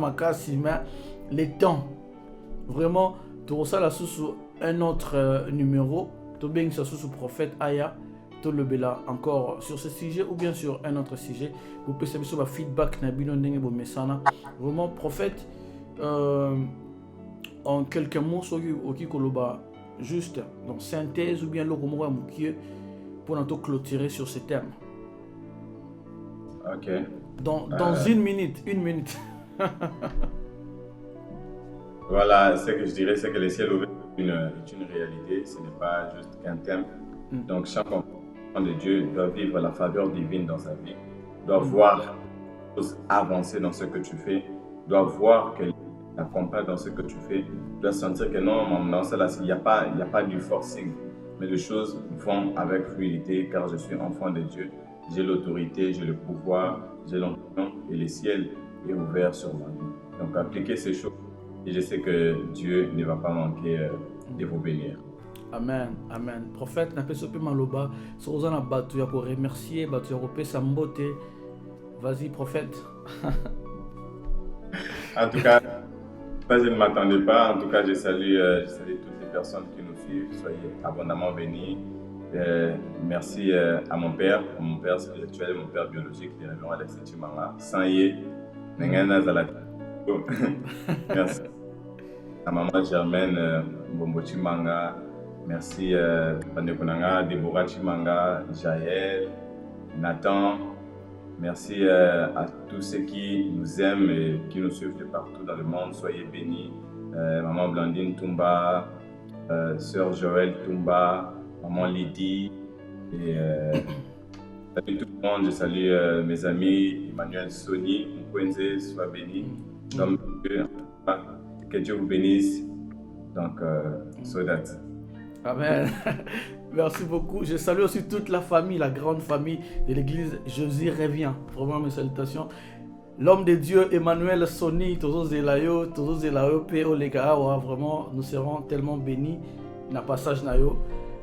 [SPEAKER 5] les temps. Vraiment, tout ça là sous un autre numéro. Tout bien que ça sous prophète Aya. Tout le bela encore sur ce sujet ou bien sur un autre sujet. Vous pouvez savoir sur le feedback Nabino Ndenge Bomesana. Vraiment, prophète, en quelques mots, sur qui koloba juste dans synthèse ou bien le romo pour nous clôturer sur ce thème.
[SPEAKER 6] Ok.
[SPEAKER 5] Dans une minute.
[SPEAKER 6] Voilà, ce que je dirais, c'est que le ciel ouvert est une réalité, ce n'est pas juste qu'un thème. Donc chaque enfant de Dieu doit vivre la faveur divine dans sa vie, doit voir les choses avancer dans ce que tu fais, doit voir que t'accompagne dans ce que tu fais, doit sentir que non, dans cela, il n'y a pas du forcing, mais les choses vont avec fluidité car je suis enfant de Dieu, j'ai l'autorité, j'ai le pouvoir, j'ai l'onction et le ciel est ouvert sur ma vie. Donc appliquez ces choses et je sais que Dieu ne va pas manquer de vous bénir.
[SPEAKER 5] Amen, amen. Prophète, n'a pas sopi maloba, sorozana batu ya ko remercier, batu ya ko pesa mbote. Vas-y, prophète.
[SPEAKER 6] En tout cas, je ne m'attendais pas. En tout cas, je salue toutes les personnes qui nous suivent. Soyez abondamment bénis. Merci à mon père spirituel et mon père biologique, le révérend Alexis Chimanga. Sans y merci à maman Germaine Mbombo Chimanga. Merci Pandekonanga, Déborah Chimanga, Jaël, Nathan. Merci à tous ceux qui nous aiment et qui nous suivent de partout dans le monde. Soyez bénis. Maman Blandine Toumba, Sœur Joël Toumba, Maman Lydie. Et salut tout le monde. Je salue mes amis Emmanuel Soni, Mkwenze, sois béni. Que Dieu vous bénisse. Donc, so that.
[SPEAKER 5] Amen. Merci beaucoup. Je salue aussi toute la famille, la grande famille de l'église Jésus revient. Vraiment mes salutations. L'homme de Dieu, Emmanuel Soni, tous Zelayo, P.O. Legawa, vraiment, nous serons tellement bénis dans le passage Nayo.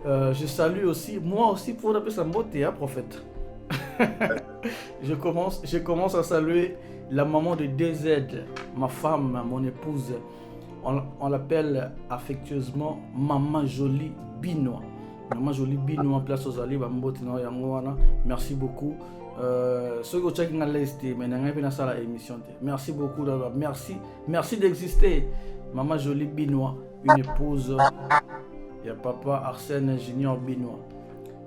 [SPEAKER 5] Je salue aussi, moi aussi, pour appeler ça beauté, hein, prophète. je commence à saluer la maman de DZ, ma femme, mon épouse. On l'appelle affectueusement Maman Jolie Binois. Maman Jolie Binois, place aux alliés, merci beaucoup. Merci beaucoup. Merci d'exister. Maman Jolie Binois, une épouse. Il y a papa Arsène Junior Binois.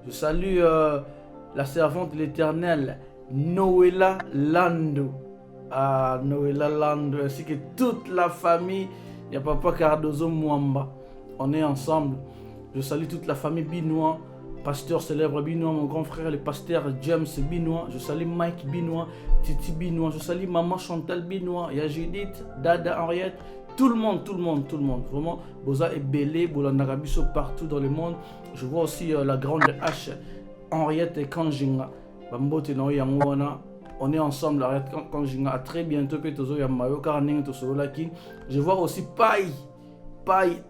[SPEAKER 5] Je salue la servante de l'Éternel, Noëlla Lando. à Noëlla Land, ainsi que toute la famille. Il y a Papa Cardozo Mwamba. On est ensemble. Je salue toute la famille Binois, pasteur célèbre Binois, mon grand frère, le pasteur James Binois. Je salue Mike Binois, Titi Binois. Je salue Maman Chantal Binois. Il y a Judith, Dada, Henriette. Tout le monde. Vraiment, Boza est belé, Bolandarabiso partout dans le monde. Je vois aussi la grande H, Henriette et Kanjinga. Bambote no Yangwana. On est ensemble, Henriette Kanjinga. À très bientôt, Petozo Yamayo, Karaneng Tosolaki. Je vois aussi Pai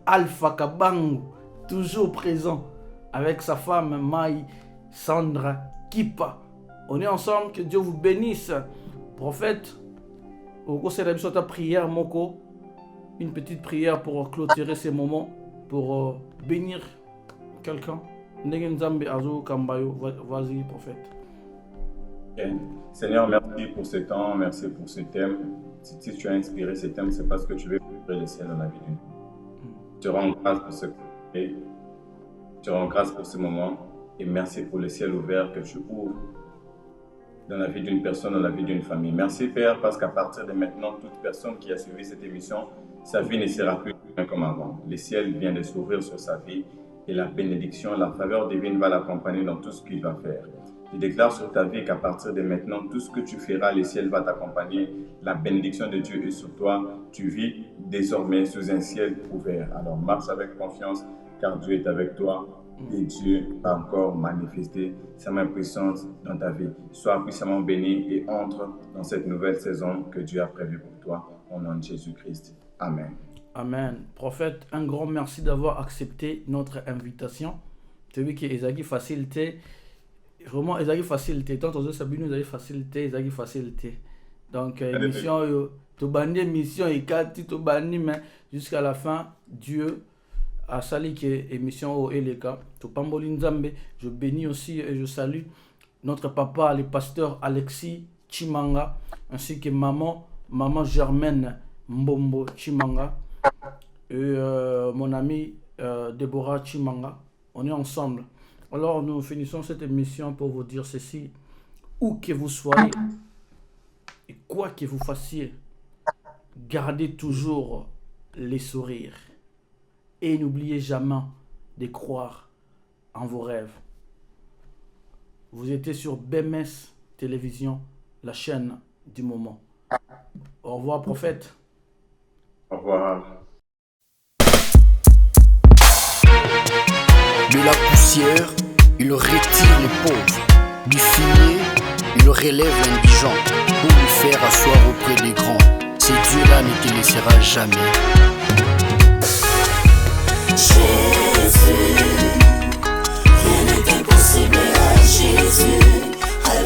[SPEAKER 5] Alpha Kabangu, toujours présent avec sa femme Mai Sandra Kipa. On est ensemble, que Dieu vous bénisse. Prophète, au cours de ta prière, Moko, une petite prière pour clôturer ces moments, pour bénir quelqu'un. Vas-y, prophète.
[SPEAKER 6] Okay. Seigneur, merci pour ce temps, merci pour ce thème. Si tu as inspiré ce thème, c'est parce que tu veux ouvrir les ciels dans la vie d'une. Je te rends grâce pour ce que tu fais. Je te rends grâce pour ce moment et merci pour le ciel ouvert que tu ouvres dans la vie d'une personne, dans la vie d'une famille. Merci Père, parce qu'à partir de maintenant, toute personne qui a suivi cette émission, sa vie ne sera plus comme avant. Le ciel vient de s'ouvrir sur sa vie et la bénédiction, la faveur divine va l'accompagner dans tout ce qu'il va faire. Je déclare sur ta vie qu'à partir de maintenant, tout ce que tu feras, le ciel va t'accompagner. La bénédiction de Dieu est sur toi. Tu vis désormais sous un ciel ouvert. Alors marche avec confiance, car Dieu est avec toi. Et Dieu va encore manifester sa main puissante dans ta vie. Sois puissamment béni et entre dans cette nouvelle saison que Dieu a prévue pour toi. Au nom de Jésus-Christ. Amen.
[SPEAKER 5] Amen. Prophète, un grand merci d'avoir accepté notre invitation. Tu as vu que Ezagi facilité. Vraiment, Ezagi facilité. Tant aux Sabine, Ezagi facilité, Ezagi facilité. Donc, émission, tu bannis émission et quand tu bannis, mais jusqu'à la fin, Dieu a sali qui est émission au Eleka. Tu pambolin Zambé. Je bénis aussi et je salue notre papa, le pasteur Alexis Chimanga, ainsi que maman Germaine Mbombo Chimanga et mon ami Deborah Chimanga. On est ensemble. Alors nous finissons cette émission pour vous dire ceci. Où que vous soyez et quoi que vous fassiez, gardez toujours les sourires et n'oubliez jamais de croire en vos rêves. Vous étiez sur BMS Télévision, la chaîne du moment. Au revoir, prophète.
[SPEAKER 6] Au revoir.
[SPEAKER 4] De la poussière, il retire les pauvres. Du fumier, il relève l'indigent pour le faire asseoir auprès des grands. Ce Dieu-là ne te laissera jamais.
[SPEAKER 8] Jésus, rien n'est impossible à Jésus. Rien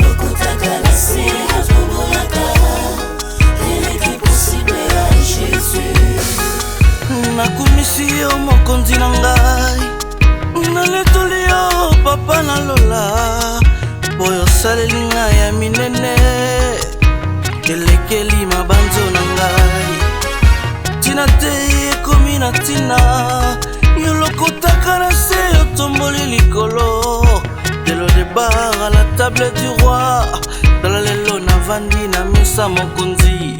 [SPEAKER 8] n'est impossible à Jésus.
[SPEAKER 9] Nakumisi yo mokonzi na ngai, naletoli yo papa na lola, oyo saleli ngai ya minene, elekeli mabanzo na ngai. Tina te ekomi na tina, yo lokotaka na se yo tomboli likolo. De l'eau de bar à la table du roi, dans la lelo na vandi na mesa mokonzi.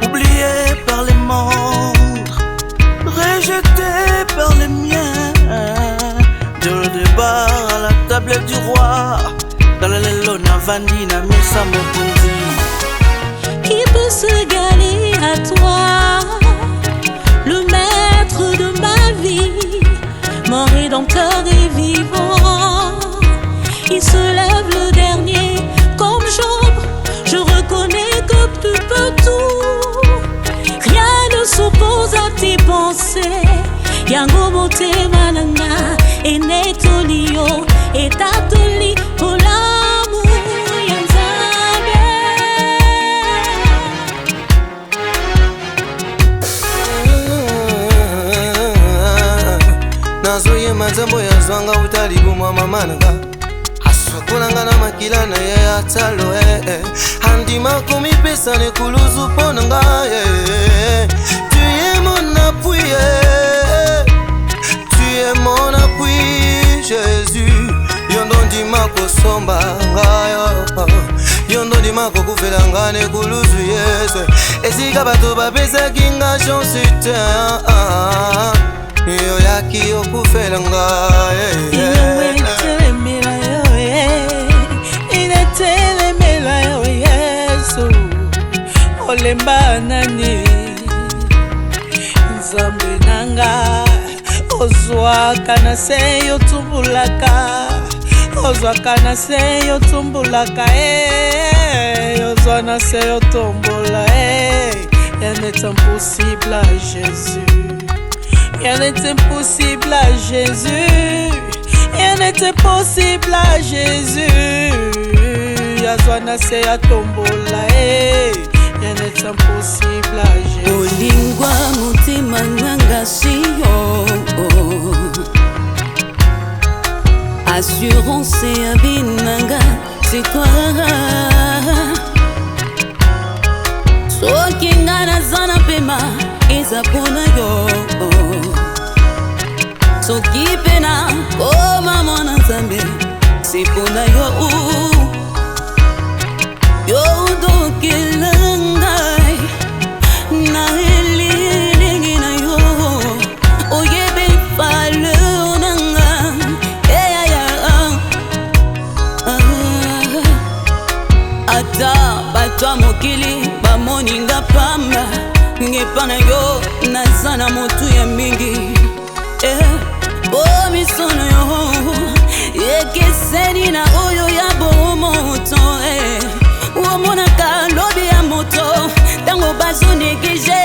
[SPEAKER 9] Oublié par les membres, rejeté par les miens. De l'eau de bar à la table du roi, dans la lelo na vandi na mesa mokonzi.
[SPEAKER 8] Qui peut se galer à toi, le maître de ma vie, mon rédempteur est vivant. Il se lève le dernier comme Job. Je reconnais que tu peux tout. Rien ne s'oppose à tes pensées. Yango mote mananga et netolio et tatoli pour l'amour yanzabe.
[SPEAKER 9] Nazoye mazambo ya zwanga utali gumwa mamananga. Kulanga na makila na ye atalo Handi makomi pesa ne kuluzu ponanga Tu es mon appui Tu es mon appui Jésus Yondo di mako somba yondo ndima kokufela ne kuluzu yesu esika bato bapesaki nga chance te yo yaki okufela
[SPEAKER 10] inetelemela yo yesu olemba nani nzambe nanga ozwaka na se yo tumbulaka ozwaka na se yo tumbulaka ozwa na se yo tombola rien n'est impossible à Jésus, rien n'est impossible à Jésus, rien n'est impossible à Jésus. Yazwa na se ya tombola rien n'est impossible à Jésus.
[SPEAKER 8] Olingwa mutima nanga siyo assurance et abinanga c'est toi. Soki nga nazana pema eza pona yo soki pena koma mwana nzambe c'est pona yo yo dokelanga na elingi na yo oyebe fale onanga ata batwa mokili bamoninga pamba ngepana yo nazana motu ya mingi bomisono yo ekeseni na oyo ya bomoto omonaka lobi ya moto tango bazoneglige